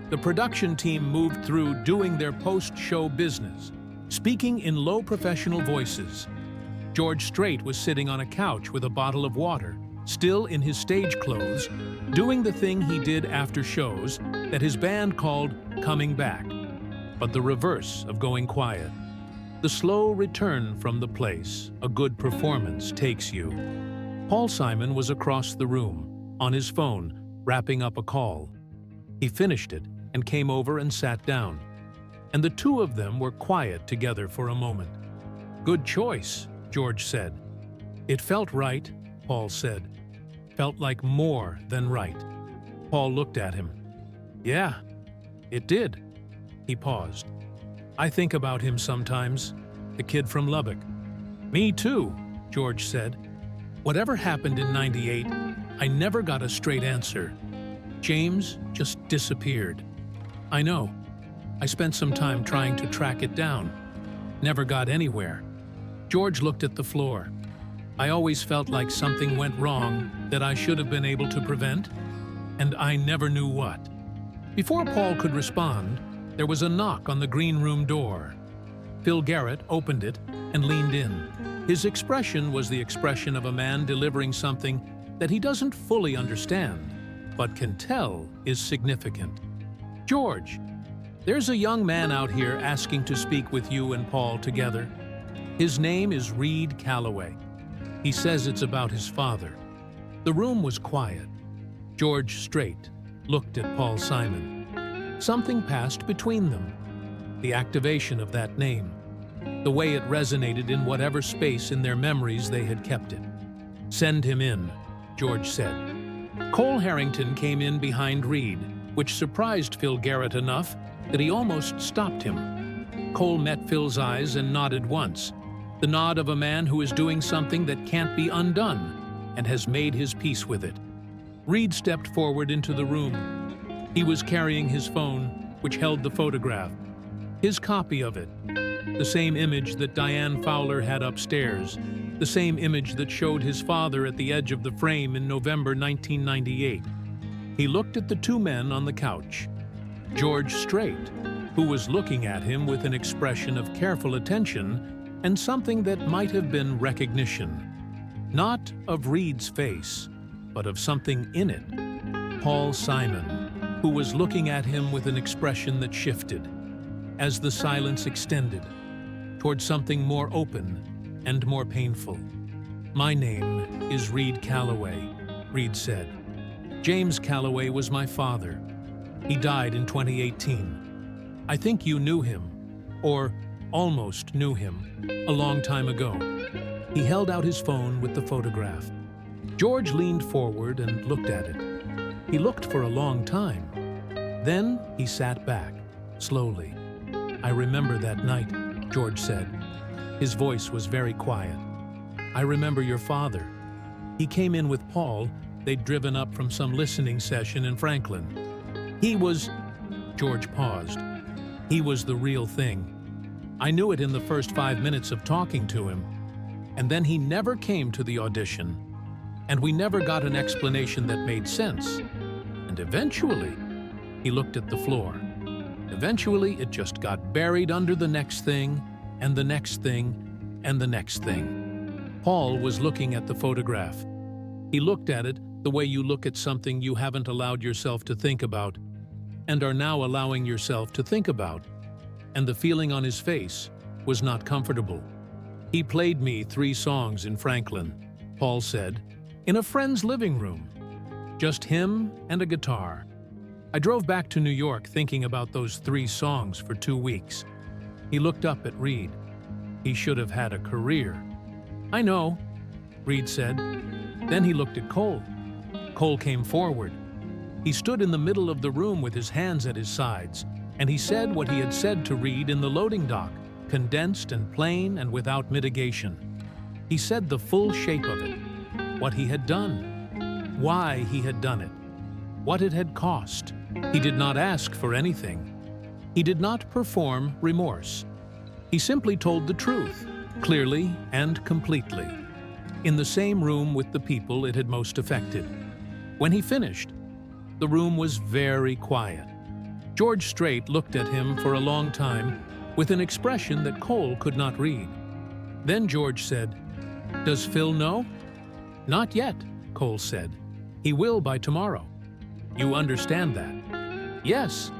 The production team moved through doing their post-show business, speaking in low professional voices. George Strait was sitting on a couch with a bottle of water, still in his stage clothes, doing the thing he did after shows that his band called coming back, but the reverse of going quiet. The slow return from the place a good performance takes you. Paul Simon was across the room, on his phone, wrapping up a call. He finished it and came over and sat down, and the two of them were quiet together for a moment. "Good choice," George said. "It felt right," Paul said. "Felt like more than right." Paul looked at him. "Yeah, it did." He paused. "I think about him sometimes, the kid from Lubbock." "Me too," George said. "Whatever happened in '98, I never got a straight answer. James just disappeared." "I know. I spent some time trying to track it down. Never got anywhere." George looked at the floor. "I always felt like something went wrong that I should have been able to prevent, and I never knew what." Before Paul could respond, there was a knock on the green room door. Phil Garrett opened it and leaned in. His expression was the expression of a man delivering something that he doesn't fully understand, but can tell is significant. "George, there's a young man out here asking to speak with you and Paul together. His name is Reed Calloway. He says it's about his father." The room was quiet. George Strait looked at Paul Simon. Something passed between them. The activation of that name. The way it resonated in whatever space in their memories they had kept it. "Send him in," George said. Cole Harrington came in behind Reed, which surprised Phil Garrett enough that he almost stopped him. Cole met Phil's eyes and nodded once, the nod of a man who is doing something that can't be undone and has made his peace with it. Reed stepped forward into the room. He was carrying his phone, which held the photograph. His copy of it. The same image that Diane Fowler had upstairs. The same image that showed his father at the edge of the frame in November 1998. He looked at the two men on the couch. George Strait, who was looking at him with an expression of careful attention and something that might have been recognition. Not of Reed's face, but of something in it. Paul Simon, who was looking at him with an expression that shifted, as the silence extended, toward something more open and more painful. "My name is Reed Calloway," Reed said. "James Calloway was my father. He died in 2018. I think you knew him, or almost knew him, a long time ago." He held out his phone with the photograph. George leaned forward and looked at it. He looked for a long time. Then he sat back, slowly. "I remember that night," George said. His voice was very quiet. "I remember your father. He came in with Paul. They'd driven up from some listening session in Franklin. He was..." George paused. "He was the real thing. I knew it in the first 5 minutes of talking to him. And then he never came to the audition. And we never got an explanation that made sense. And eventually..." He looked at the floor. "Eventually, it just got buried under the next thing, and the next thing, and the next thing." Paul was looking at the photograph. He looked at it the way you look at something you haven't allowed yourself to think about, and are now allowing yourself to think about. And the feeling on his face was not comfortable. "He played me 3 songs in Franklin," Paul said, "in a friend's living room. Just him and a guitar. I drove back to New York thinking about those 3 songs for 2 weeks." He looked up at Reed. "He should have had a career." "I know," Reed said. Then he looked at Cole. Cole came forward. He stood in the middle of the room with his hands at his sides, and he said what he had said to Reed in the loading dock, condensed and plain and without mitigation. He said the full shape of it, what he had done, why he had done it, what it had cost. He did not ask for anything. He did not perform remorse. He simply told the truth, clearly and completely, in the same room with the people it had most affected. When he finished, the room was very quiet. George Strait looked at him for a long time with an expression that Cole could not read. Then George said, "Does Phil know?" "Not yet," Cole said. "He will by tomorrow. You understand that?" "Yes."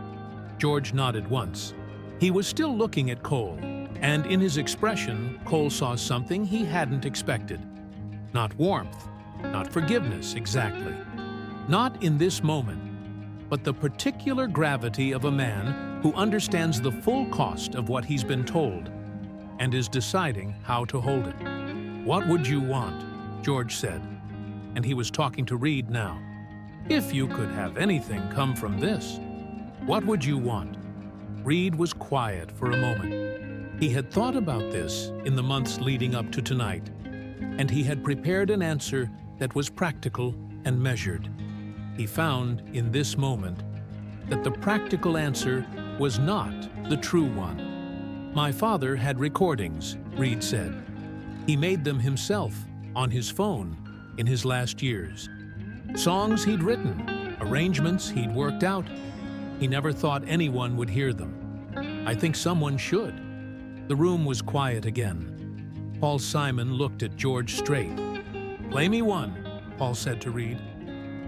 George nodded once. He was still looking at Cole, and in his expression, Cole saw something he hadn't expected. Not warmth, not forgiveness exactly. Not in this moment, but the particular gravity of a man who understands the full cost of what he's been told and is deciding how to hold it. "What would you want?" George said, and he was talking to Reed now. "If you could have anything come from this, what would you want?" Reed was quiet for a moment. He had thought about this in the months leading up to tonight, and he had prepared an answer that was practical and measured. He found in this moment that the practical answer was not the true one. "My father had recordings," Reed said. "He made them himself, on his phone, in his last years. Songs he'd written, arrangements he'd worked out. He never thought anyone would hear them. I think someone should." The room was quiet again. Paul Simon looked at George Strait. "Play me one," Paul said to Reed.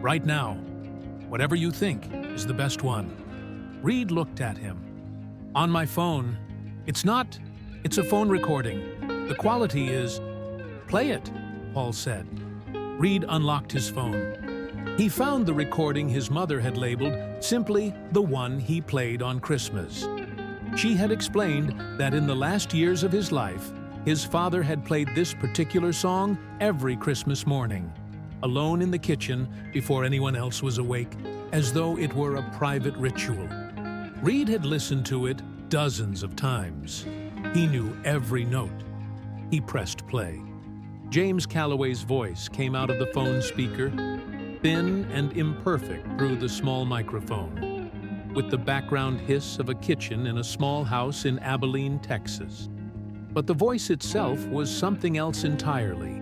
"Right now. Whatever you think is the best one." Reed looked at him. "On my phone. It's a phone recording. The quality is—" "Play it," Paul said. Reed unlocked his phone. He found the recording his mother had labeled simply the one he played on Christmas. She had explained that in the last years of his life, his father had played this particular song every Christmas morning, alone in the kitchen before anyone else was awake, as though it were a private ritual. Reed had listened to it dozens of times. He knew every note. He pressed play. James Calloway's voice came out of the phone speaker, thin and imperfect through the small microphone, with the background hiss of a kitchen in a small house in Abilene, Texas. But the voice itself was something else entirely.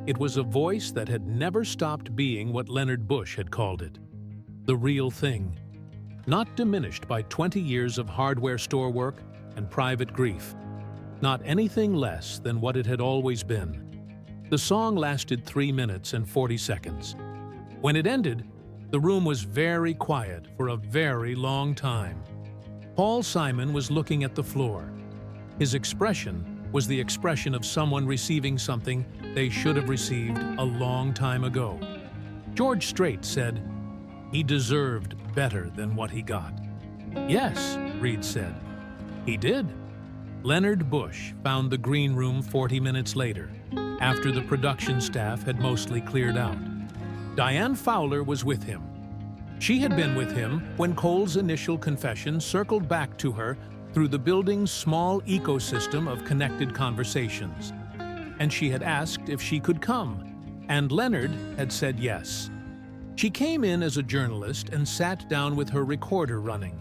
It was a voice that had never stopped being what Leonard Bush had called it, the real thing, not diminished by 20 years of hardware store work and private grief, not anything less than what it had always been. The song lasted 3 minutes and 40 seconds. When it ended, the room was very quiet for a very long time. Paul Simon was looking at the floor. His expression was the expression of someone receiving something they should have received a long time ago. George Strait said, "He deserved better than what he got." "Yes," Reed said. "He did." Leonard Bush found the green room 40 minutes later, after the production staff had mostly cleared out. Diane Fowler was with him. She had been with him when Cole's initial confession circled back to her through the building's small ecosystem of connected conversations. And she had asked if she could come, and Leonard had said yes. She came in as a journalist and sat down with her recorder running.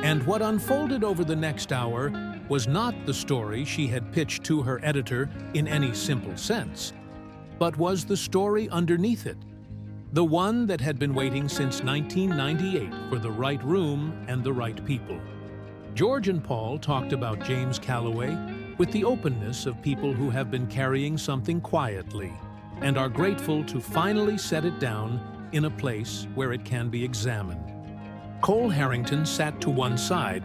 And what unfolded over the next hour was not the story she had pitched to her editor in any simple sense, but was the story underneath it, the one that had been waiting since 1998 for the right room and the right people. George and Paul talked about James Calloway with the openness of people who have been carrying something quietly and are grateful to finally set it down in a place where it can be examined. Cole Harrington sat to one side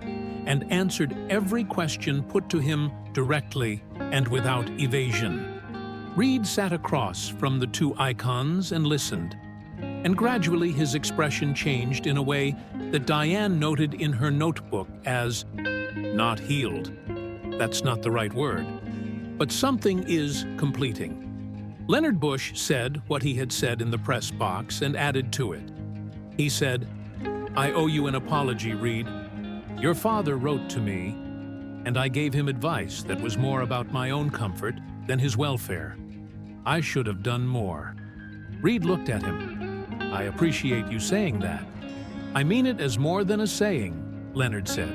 and answered every question put to him directly and without evasion. Reed sat across from the two icons and listened, and gradually his expression changed in a way that Diane noted in her notebook as not healed. That's not the right word, but something is completing. Leonard Bush said what he had said in the press box and added to it. He said, "I owe you an apology, Reed. Your father wrote to me. and I gave him advice that was more about my own comfort than his welfare. I should have done more." Reed looked at him. "I appreciate you saying that." "I mean it as more than a saying," Leonard said.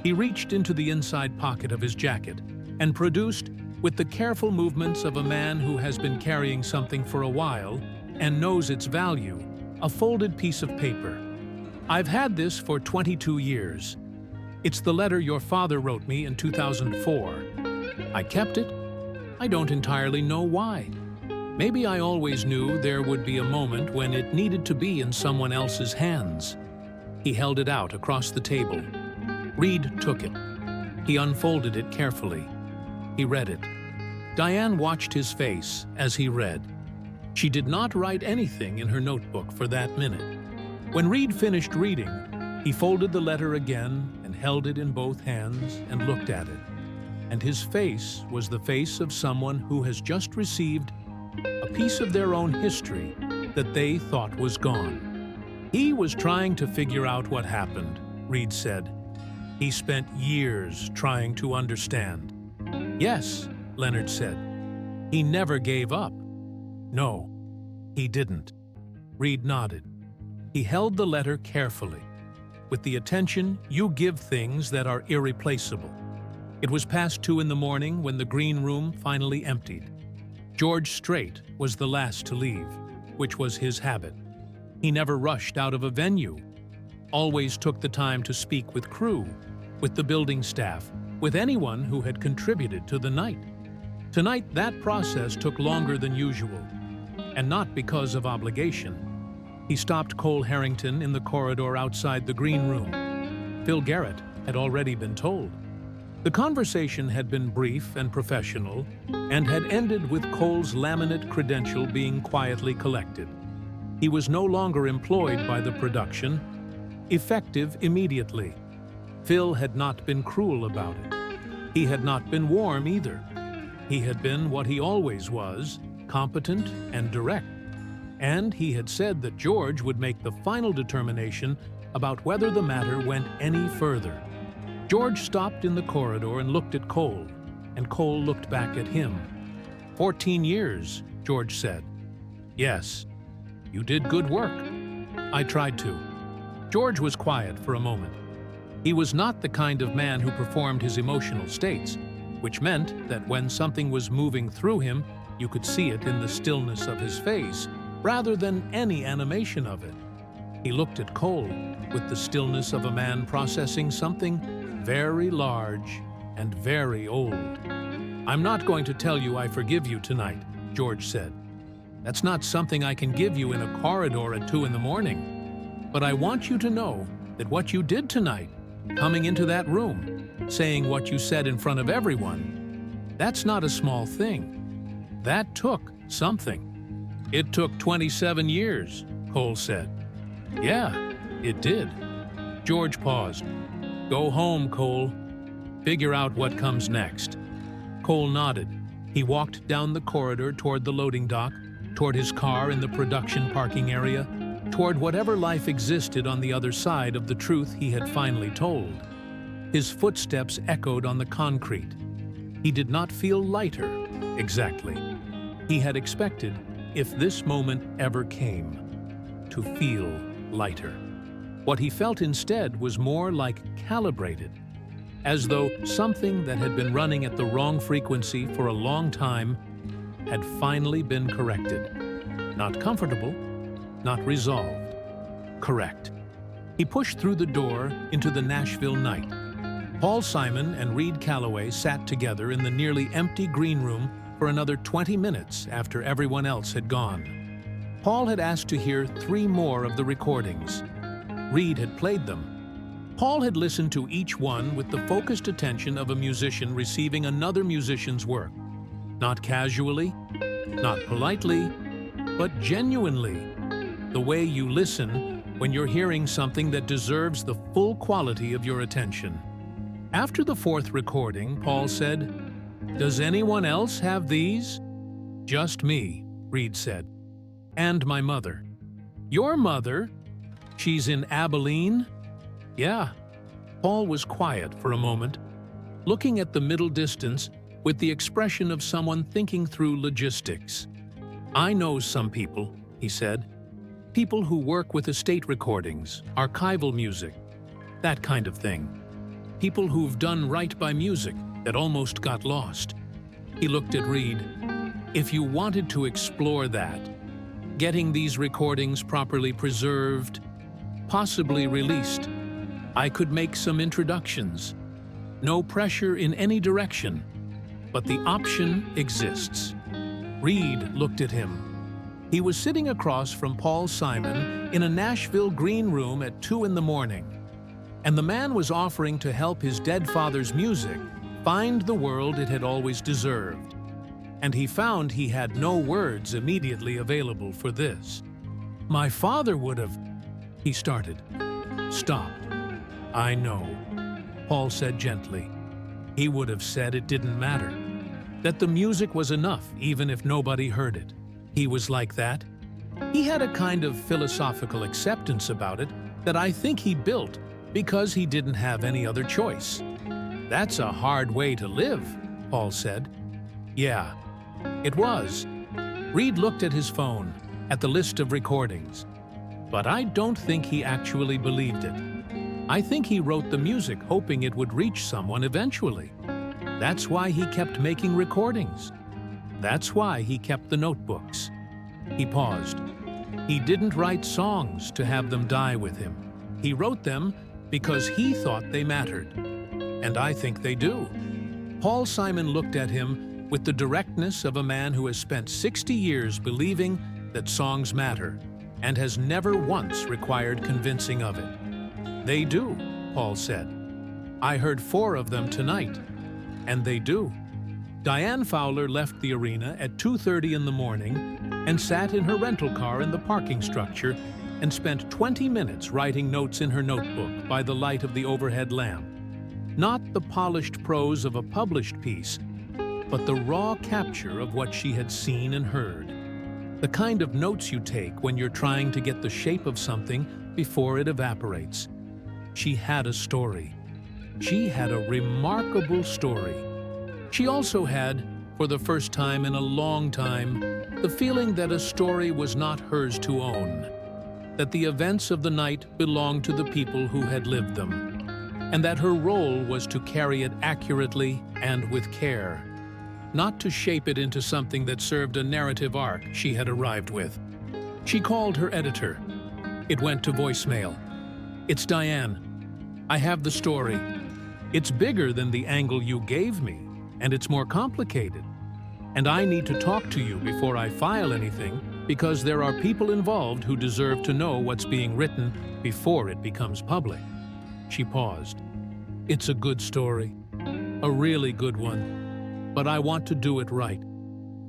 He reached into the inside pocket of his jacket and produced, with the careful movements of a man who has been carrying something for a while and knows its value, a folded piece of paper. "I've had this for 22 years. It's the letter your father wrote me in 2004. I kept it. I don't entirely know why. Maybe I always knew there would be a moment when it needed to be in someone else's hands." He held it out across the table. Reed took it. He unfolded it carefully. He read it. Diane watched his face as he read. She did not write anything in her notebook for that minute. When Reed finished reading, he folded the letter again and held it in both hands and looked at it. And his face was the face of someone who has just received a piece of their own history that they thought was gone. "He was trying to figure out what happened," Reed said. "He spent years trying to understand." "Yes," Leonard said. "He never gave up." "No, he didn't." Reed nodded. He held the letter carefully, with the attention you give things that are irreplaceable. It was past 2 in the morning when the green room finally emptied. George Strait was the last to leave, which was his habit. He never rushed out of a venue, always took the time to speak with crew, with the building staff, with anyone who had contributed to the night. Tonight, that process took longer than usual, and not because of obligation. He stopped Cole Harrington in the corridor outside the green room. Phil Garrett had already been told. The conversation had been brief and professional, and had ended with Cole's laminate credential being quietly collected. He was no longer employed by the production, effective immediately. Phil had not been cruel about it. He had not been warm either. He had been what he always was, competent and direct. And he had said that George would make the final determination about whether the matter went any further. George stopped in the corridor and looked at Cole, and Cole looked back at him. 14 years, George said. "Yes, you did good work." "I tried to." George was quiet for a moment. He was not the kind of man who performed his emotional states, which meant that when something was moving through him, you could see it in the stillness of his face, rather than any animation of it. He looked at Cole with the stillness of a man processing something very large and very old. "I'm not going to tell you I forgive you tonight," George said. "That's not something I can give you in a corridor at 2 in the morning. But I want you to know that what you did tonight, coming into that room, saying what you said in front of everyone, that's not a small thing. That took something." "It took 27 years, Cole said. "Yeah, it did." George paused. "Go home, Cole. Figure out what comes next." Cole nodded. He walked down the corridor toward the loading dock, toward his car in the production parking area, toward whatever life existed on the other side of the truth he had finally told. His footsteps echoed on the concrete. He did not feel lighter, exactly. He had expected, if this moment ever came, to feel lighter. What he felt instead was more like calibrated, as though something that had been running at the wrong frequency for a long time had finally been corrected. Not comfortable, not resolved. Correct. He pushed through the door into the Nashville night. Paul Simon and Reed Calloway sat together in the nearly empty green room for another 20 minutes after everyone else had gone. Paul had asked to hear 3 more of the recordings. Reed had played them. Paul had listened to each one with the focused attention of a musician receiving another musician's work. Not casually, not politely, but genuinely. The way you listen when you're hearing something that deserves the full quality of your attention. After the 4th recording, Paul said, "Does anyone else have these?" "Just me," Reed said. "And my mother." "Your mother? She's in Abilene?" "Yeah." Paul was quiet for a moment. looking at the middle distance with the expression of someone thinking through logistics. "I know some people," he said. "People who work with estate recordings, archival music, that kind of thing. People who've done right by music that almost got lost." He looked at Reed. "If you wanted to explore that, getting these recordings properly preserved, possibly released, I could make some introductions. No pressure in any direction, but the option exists." Reed looked at him. He was sitting across from Paul Simon in a Nashville green room at 2 in the morning, and the man was offering to help his dead father's music find the world it had always deserved. And he found he had no words immediately available for this. "My father would have..." he started. Stopped. "I know," Paul said gently. "He would have said it didn't matter, that the music was enough even if nobody heard it. He was like that. He had a kind of philosophical acceptance about it that I think he built because he didn't have any other choice." "That's a hard way to live," Paul said. "Yeah, it was." Reed looked at his phone, at the list of recordings. "But I don't think he actually believed it. I think he wrote the music hoping it would reach someone eventually. That's why he kept making recordings. That's why he kept the notebooks." He paused. "He didn't write songs to have them die with him. He wrote them because he thought they mattered. And I think they do." Paul Simon looked at him with the directness of a man who has spent 60 years believing that songs matter and has never once required convincing of it. "They do," Paul said. "I heard 4 of them tonight, and they do." Diane Fowler left the arena at 2:30 in the morning and sat in her rental car in the parking structure and spent 20 minutes writing notes in her notebook by the light of the overhead lamp. Not the polished prose of a published piece, but the raw capture of what she had seen and heard. The kind of notes you take when you're trying to get the shape of something before it evaporates. She had a story. She had a remarkable story. She also had, for the first time in a long time, the feeling that a story was not hers to own, that the events of the night belonged to the people who had lived them, and that her role was to carry it accurately and with care, not to shape it into something that served a narrative arc she had arrived with. She called her editor. It went to voicemail. "It's Diane. I have the story. It's bigger than the angle you gave me, and it's more complicated. And I need to talk to you before I file anything because there are people involved who deserve to know what's being written before it becomes public." She paused. "It's a good story, a really good one, but I want to do it right."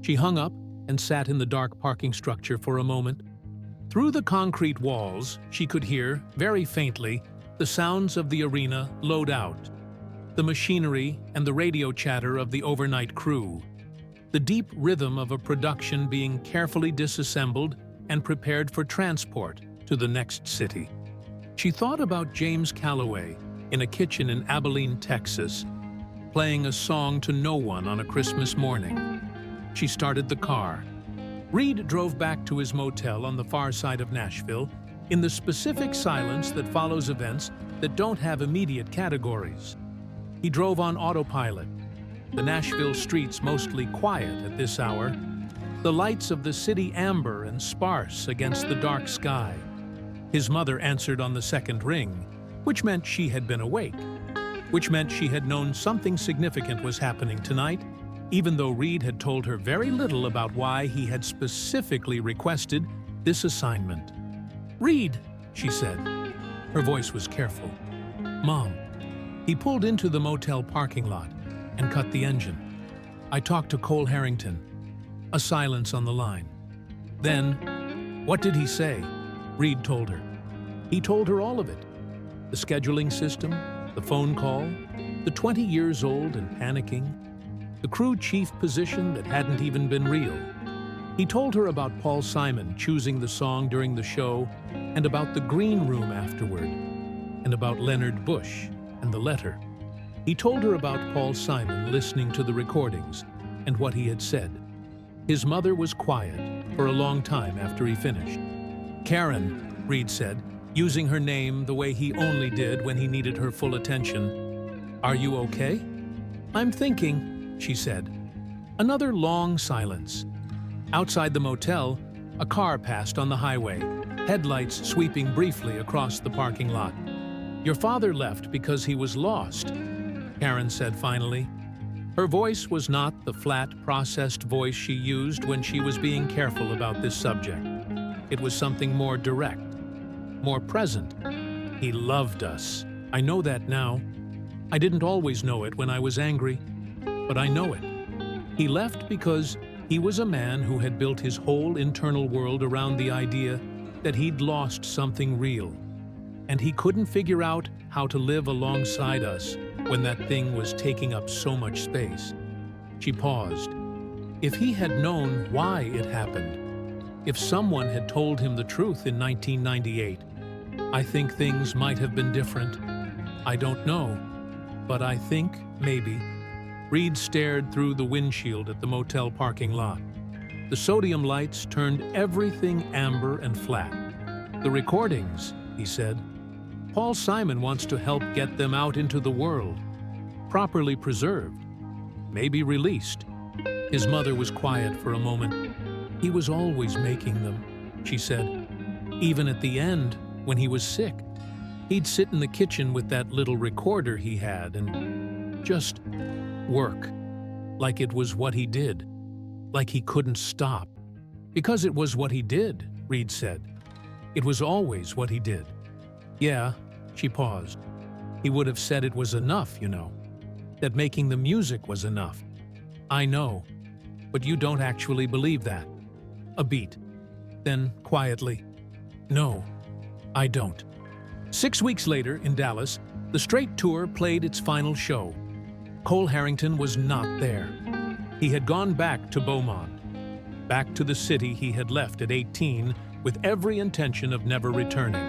She hung up and sat in the dark parking structure for a moment. Through the concrete walls, she could hear, very faintly, the sounds of the arena load out, the machinery and the radio chatter of the overnight crew, the deep rhythm of a production being carefully disassembled and prepared for transport to the next city. She thought about James Calloway in a kitchen in Abilene, Texas, playing a song to no one on a Christmas morning. She started the car. Reed drove back to his motel on the far side of Nashville in the specific silence that follows events that don't have immediate categories. He drove on autopilot, the Nashville streets mostly quiet at this hour, the lights of the city amber and sparse against the dark sky. His mother answered on the second ring, which meant she had been awake, which meant she had known something significant was happening tonight, even though Reed had told her very little about why he had specifically requested this assignment. "Reed," she said. Her voice was careful. "Mom." He pulled into the motel parking lot and cut the engine. "I talked to Cole Harrington." A silence on the line. Then, "What did he say?" Reed told her. He told her all of it. The scheduling system, the phone call, the 20 years old and panicking, the crew chief position that hadn't even been real. He told her about Paul Simon choosing the song during the show and about the green room afterward, and about Leonard Bush and the letter. He told her about Paul Simon listening to the recordings and what he had said. His mother was quiet for a long time after he finished. "Karen," Reed said, using her name the way he only did when he needed her full attention. "Are you okay?" "I'm thinking," she said. Another long silence. Outside the motel, a car passed on the highway, headlights sweeping briefly across the parking lot. "Your father left because he was lost," Karen said finally. Her voice was not the flat, processed voice she used when she was being careful about this subject. It was something more direct, more present. "He loved us. I know that now. I didn't always know it when I was angry, but I know it. He left because he was a man who had built his whole internal world around the idea that he'd lost something real, and he couldn't figure out how to live alongside us when that thing was taking up so much space." She paused. If he had known why it happened, if someone had told him the truth in 1998, I think things might have been different. I don't know, but I think maybe. Reed stared through the windshield at the motel parking lot. The sodium lights turned everything amber and flat. "The recordings," he said. "Paul Simon wants to help get them out into the world, properly preserved, maybe released." His mother was quiet for a moment. "He was always making them," she said. "Even at the end, when he was sick. He'd sit in the kitchen with that little recorder he had and just work, like it was what he did, like he couldn't stop. Because it was what he did," Reed said. "It was always what he did." "Yeah," she paused. "He would have said it was enough, you know, that making the music was enough." "I know, but you don't actually believe that." A beat. Then, quietly, "No, I don't." 6 weeks later, in Dallas, the Strait tour played its final show. Cole Harrington was not there. He had gone back to Beaumont, back to the city he had left at 18 with every intention of never returning,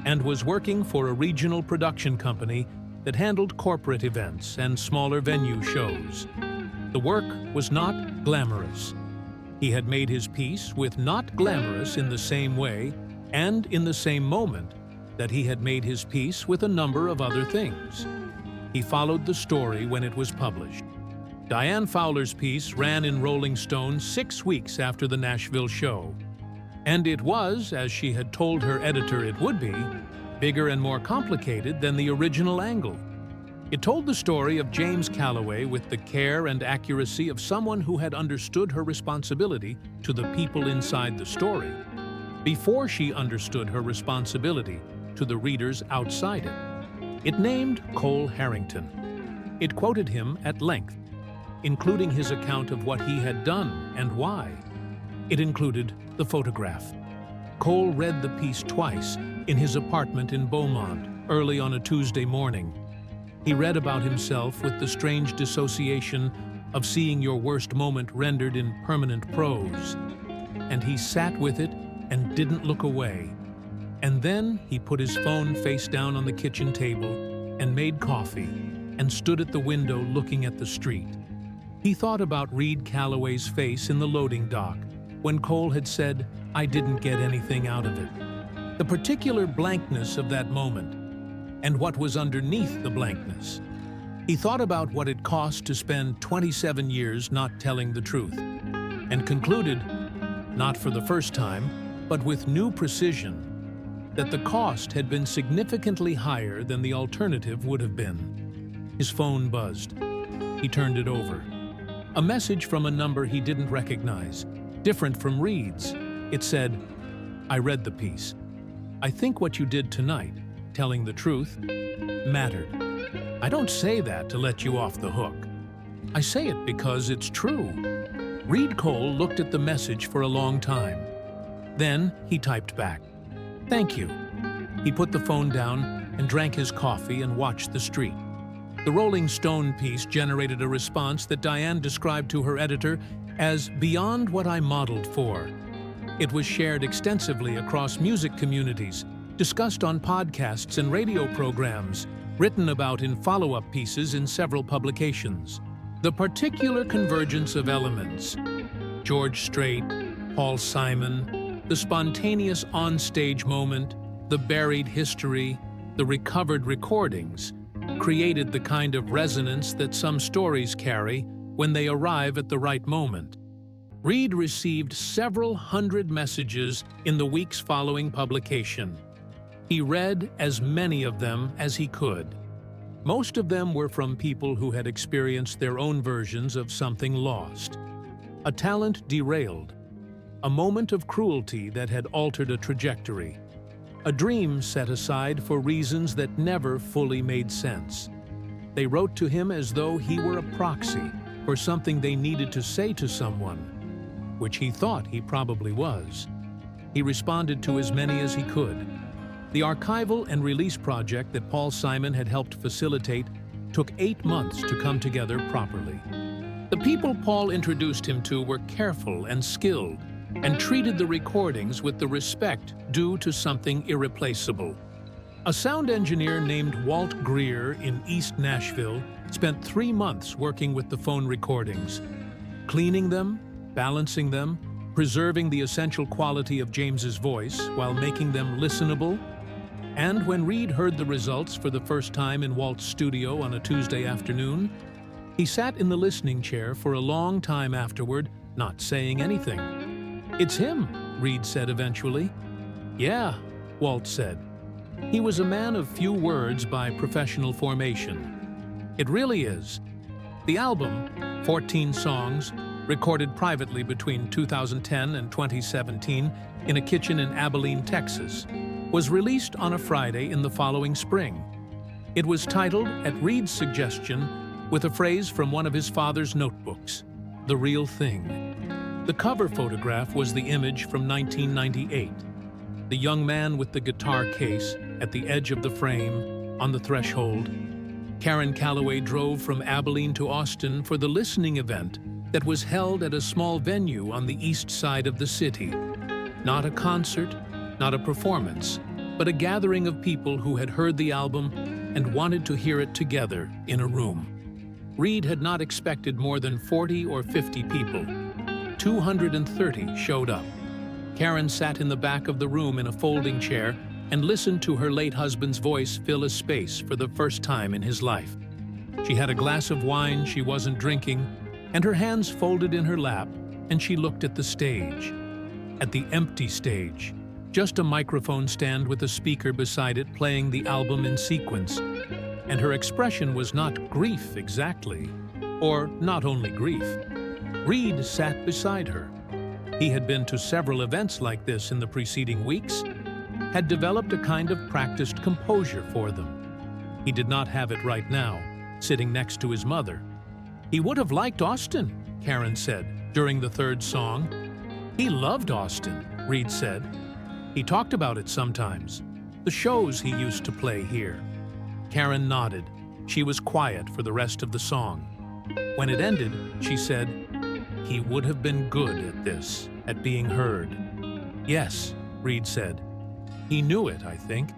and was working for a regional production company that handled corporate events and smaller venue shows. The work was not glamorous. He had made his peace with not glamorous in the same way and in the same moment that he had made his peace with a number of other things. He followed the story when it was published. Diane Fowler's piece ran in Rolling Stone 6 weeks after the Nashville show. And it was, as she had told her editor it would be, bigger and more complicated than the original angle. It told the story of James Calloway with the care and accuracy of someone who had understood her responsibility to the people inside the story, before she understood her responsibility to the readers outside it. It named Cole Harrington. It quoted him at length, including his account of what he had done and why. It included the photograph. Cole read the piece twice in his apartment in Beaumont early on a Tuesday morning. He read about himself with the strange dissociation of seeing your worst moment rendered in permanent prose. And he sat with it and didn't look away. And then he put his phone face down on the kitchen table and made coffee and stood at the window looking at the street. He thought about Reed Calloway's face in the loading dock when Cole had said, "I didn't get anything out of it." The particular blankness of that moment and what was underneath the blankness. He thought about what it cost to spend 27 years not telling the truth and concluded, not for the first time, but with new precision, that the cost had been significantly higher than the alternative would have been. His phone buzzed. He turned it over. A message from a number he didn't recognize, different from Reed's. It said, "I read the piece. I think what you did tonight, telling the truth, mattered. I don't say that to let you off the hook. I say it because it's true." Reed Cole looked at the message for a long time. Then he typed back, "Thank you." He put the phone down and drank his coffee and watched the street. The Rolling Stone piece generated a response that Diane described to her editor as beyond what I modeled for. It was shared extensively across music communities, discussed on podcasts and radio programs, written about in follow-up pieces in several publications. The particular convergence of elements, George Strait, Paul Simon, the spontaneous on-stage moment, the buried history, the recovered recordings, created the kind of resonance that some stories carry when they arrive at the right moment. Reed received several hundred messages in the weeks following publication. He read as many of them as he could. Most of them were from people who had experienced their own versions of something lost. A talent derailed, a moment of cruelty that had altered a trajectory, a dream set aside for reasons that never fully made sense. They wrote to him as though he were a proxy for something they needed to say to someone, which he thought he probably was. He responded to as many as he could. The archival and release project that Paul Simon had helped facilitate took 8 months to come together properly. The people Paul introduced him to were careful and skilled, and treated the recordings with the respect due to something irreplaceable. A sound engineer named Walt Greer in East Nashville spent 3 months working with the phone recordings, cleaning them, balancing them, preserving the essential quality of James's voice while making them listenable. And when Reed heard the results for the first time in Walt's studio on a Tuesday afternoon, he sat in the listening chair for a long time afterward, not saying anything. "It's him," Reed said eventually. "Yeah," Walt said. He was a man of few words by professional formation. "It really is." The album, 14 songs, recorded privately between 2010 and 2017 in a kitchen in Abilene, Texas, was released on a Friday in the following spring. It was titled, at Reed's suggestion, with a phrase from one of his father's notebooks, "The Real Thing." The cover photograph was the image from 1998. The young man with the guitar case at the edge of the frame, on the threshold. Karen Calloway drove from Abilene to Austin for the listening event that was held at a small venue on the east side of the city. Not a concert, not a performance, but a gathering of people who had heard the album and wanted to hear it together in a room. Reed had not expected more than 40 or 50 people. 230 showed up. Karen sat in the back of the room in a folding chair and listened to her late husband's voice fill a space for the first time in his life. She had a glass of wine she wasn't drinking, and her hands folded in her lap, and she looked at the stage. At the empty stage, just a microphone stand with a speaker beside it playing the album in sequence. And her expression was not grief exactly, or not only grief. Reed sat beside her. He had been to several events like this in the preceding weeks, had developed a kind of practiced composure for them. He did not have it right now, sitting next to his mother. "He would have liked Austin," Karen said during the third song. "He loved Austin," Reed said. "He talked about it sometimes, the shows he used to play here." Karen nodded. She was quiet for the rest of the song. When it ended, she said, "He would have been good at this, at being heard." "Yes," Reed said. "He knew it, I think.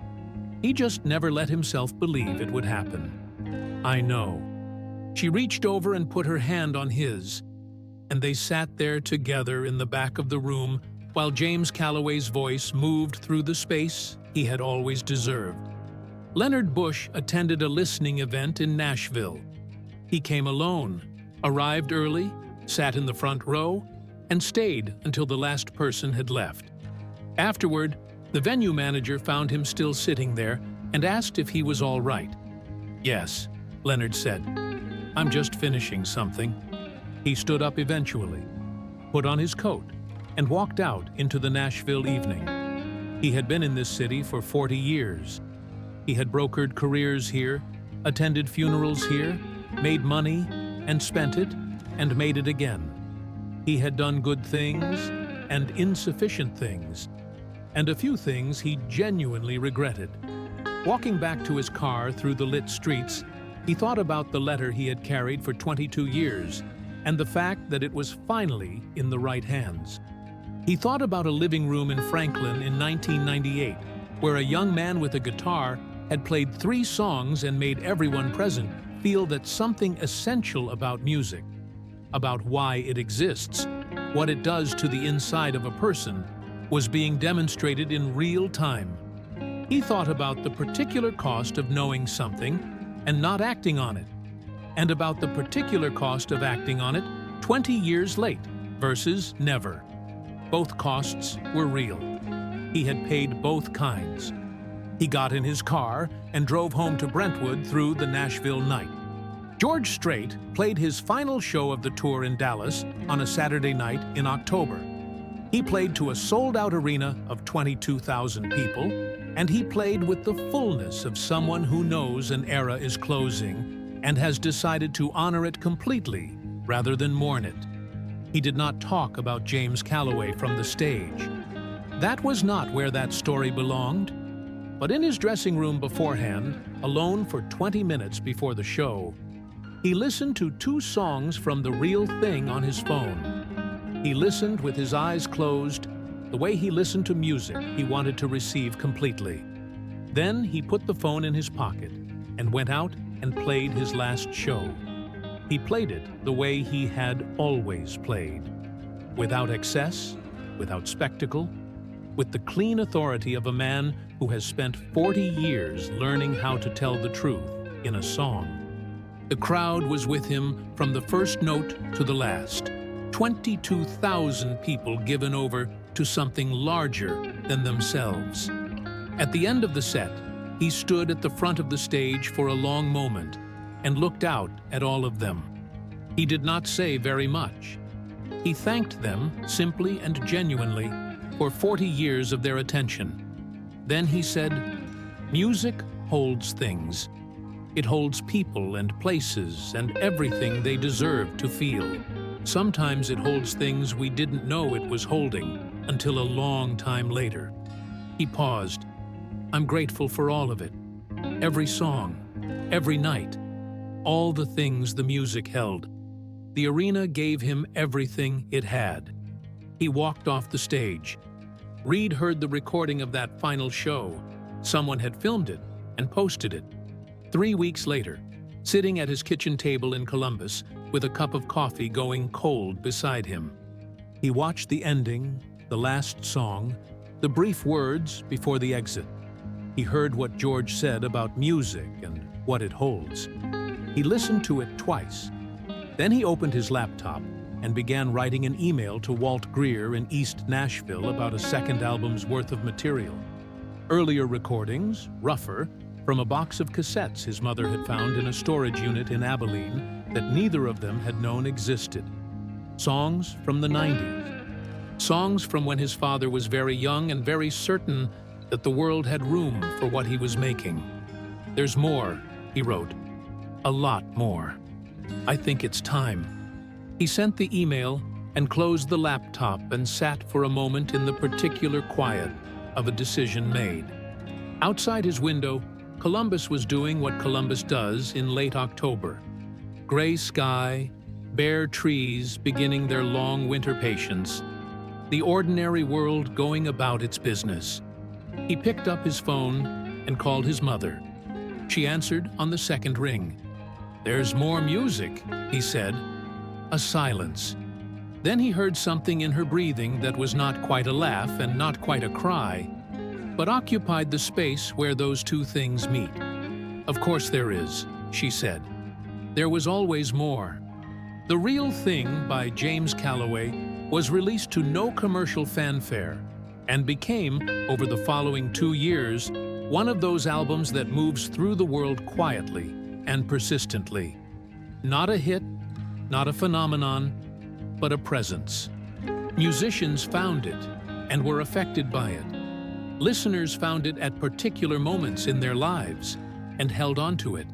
He just never let himself believe it would happen." "I know." She reached over and put her hand on his, and they sat there together in the back of the room while James Calloway's voice moved through the space he had always deserved. Leonard Bush attended a listening event in Nashville. He came alone, arrived early, sat in the front row, and stayed until the last person had left. Afterward, the venue manager found him still sitting there and asked if he was all right. "Yes," Leonard said. "I'm just finishing something." He stood up eventually, put on his coat, and walked out into the Nashville evening. He had been in this city for 40 years. He had brokered careers here, attended funerals here, made money, and spent it, and made it again. He had done good things and insufficient things, and a few things he genuinely regretted. Walking back to his car through the lit streets, he thought about the letter he had carried for 22 years and the fact that it was finally in the right hands. He thought about a living room in Franklin in 1998, where a young man with a guitar had played 3 songs and made everyone present feel that something essential about music, about why it exists, what it does to the inside of a person, was being demonstrated in real time. He thought about the particular cost of knowing something and not acting on it, and about the particular cost of acting on it 20 years late versus never. Both costs were real. He had paid both kinds. He got in his car and drove home to Brentwood through the Nashville night. George Strait played his final show of the tour in Dallas on a Saturday night in October. He played to a sold-out arena of 22,000 people, and he played with the fullness of someone who knows an era is closing and has decided to honor it completely rather than mourn it. He did not talk about James Calloway from the stage. That was not where that story belonged. But in his dressing room beforehand, alone for 20 minutes before the show, he listened to 2 songs from The Real Thing on his phone. He listened with his eyes closed, the way he listened to music he wanted to receive completely. Then he put the phone in his pocket and went out and played his last show. He played it the way he had always played, without excess, without spectacle, with the clean authority of a man who has spent 40 years learning how to tell the truth in a song. The crowd was with him from the first note to the last. 22,000 people given over to something larger than themselves. At the end of the set, he stood at the front of the stage for a long moment and looked out at all of them. He did not say very much. He thanked them simply and genuinely for 40 years of their attention. Then he said, "Music holds things. It holds people and places and everything they deserve to feel. Sometimes it holds things we didn't know it was holding until a long time later." He paused. "I'm grateful for all of it. Every song, every night, all the things the music held. The arena gave him everything it had." He walked off the stage. Reed heard the recording of that final show. Someone had filmed it and posted it. 3 weeks later, sitting at his kitchen table in Columbus with a cup of coffee going cold beside him, he watched the ending, the last song, the brief words before the exit. He heard what George said about music and what it holds. He listened to it twice. Then he opened his laptop and began writing an email to Walt Greer in East Nashville about a second album's worth of material. Earlier recordings, rougher, from a box of cassettes his mother had found in a storage unit in Abilene that neither of them had known existed. Songs from the 90s. Songs from when his father was very young and very certain that the world had room for what he was making. "There's more," he wrote. "A lot more. I think it's time." He sent the email and closed the laptop and sat for a moment in the particular quiet of a decision made. Outside his window, Columbus was doing what Columbus does in late October. Gray sky, bare trees beginning their long winter patience, the ordinary world going about its business. He picked up his phone and called his mother. She answered on the second ring. "There's more music," he said. A silence. Then he heard something in her breathing that was not quite a laugh and not quite a cry, but occupied the space where those two things meet. "Of course there is," she said. There was always more. The Real Thing by James Calloway was released to no commercial fanfare and became, over the following 2 years, one of those albums that moves through the world quietly and persistently. Not a hit, not a phenomenon, but a presence. Musicians found it and were affected by it. Listeners found it at particular moments in their lives and held on to it.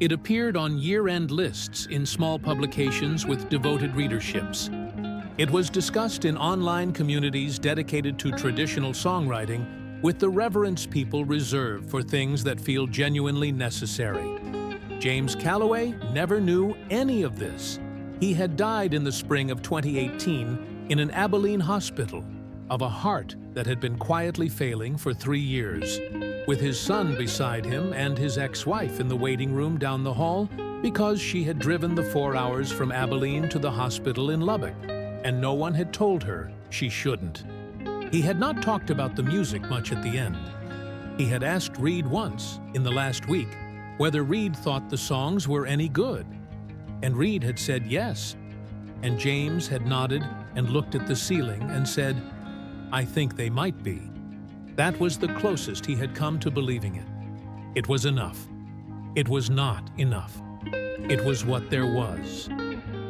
It appeared on year-end lists in small publications with devoted readerships. It was discussed in online communities dedicated to traditional songwriting with the reverence people reserve for things that feel genuinely necessary. James Calloway never knew any of this. He had died in the spring of 2018 in an Abilene hospital of a heart that had been quietly failing for 3 years. with his son beside him and his ex-wife in the waiting room down the hall because she had driven the 4 hours from Abilene to the hospital in Lubbock, and no one had told her she shouldn't. He had not talked about the music much at the end. He had asked Reed once, in the last week, whether Reed thought the songs were any good, and Reed had said yes, and James had nodded and looked at the ceiling and said, "I think they might be." That was the closest he had come to believing it. It was enough. It was not enough. It was what there was.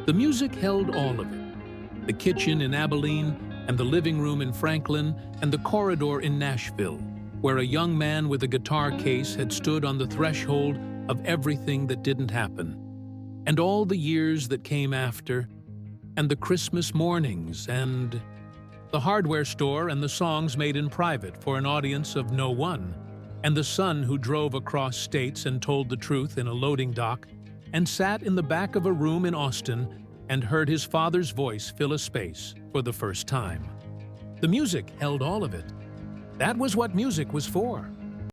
The music held all of it. The kitchen in Abilene, and the living room in Franklin, and the corridor in Nashville, where a young man with a guitar case had stood on the threshold of everything that didn't happen, and all the years that came after, and the Christmas mornings, and the hardware store, and the songs made in private for an audience of no one, and the son who drove across states and told the truth in a loading dock, and sat in the back of a room in Austin and heard his father's voice fill a space for the first time. The music held all of it. That was what music was for.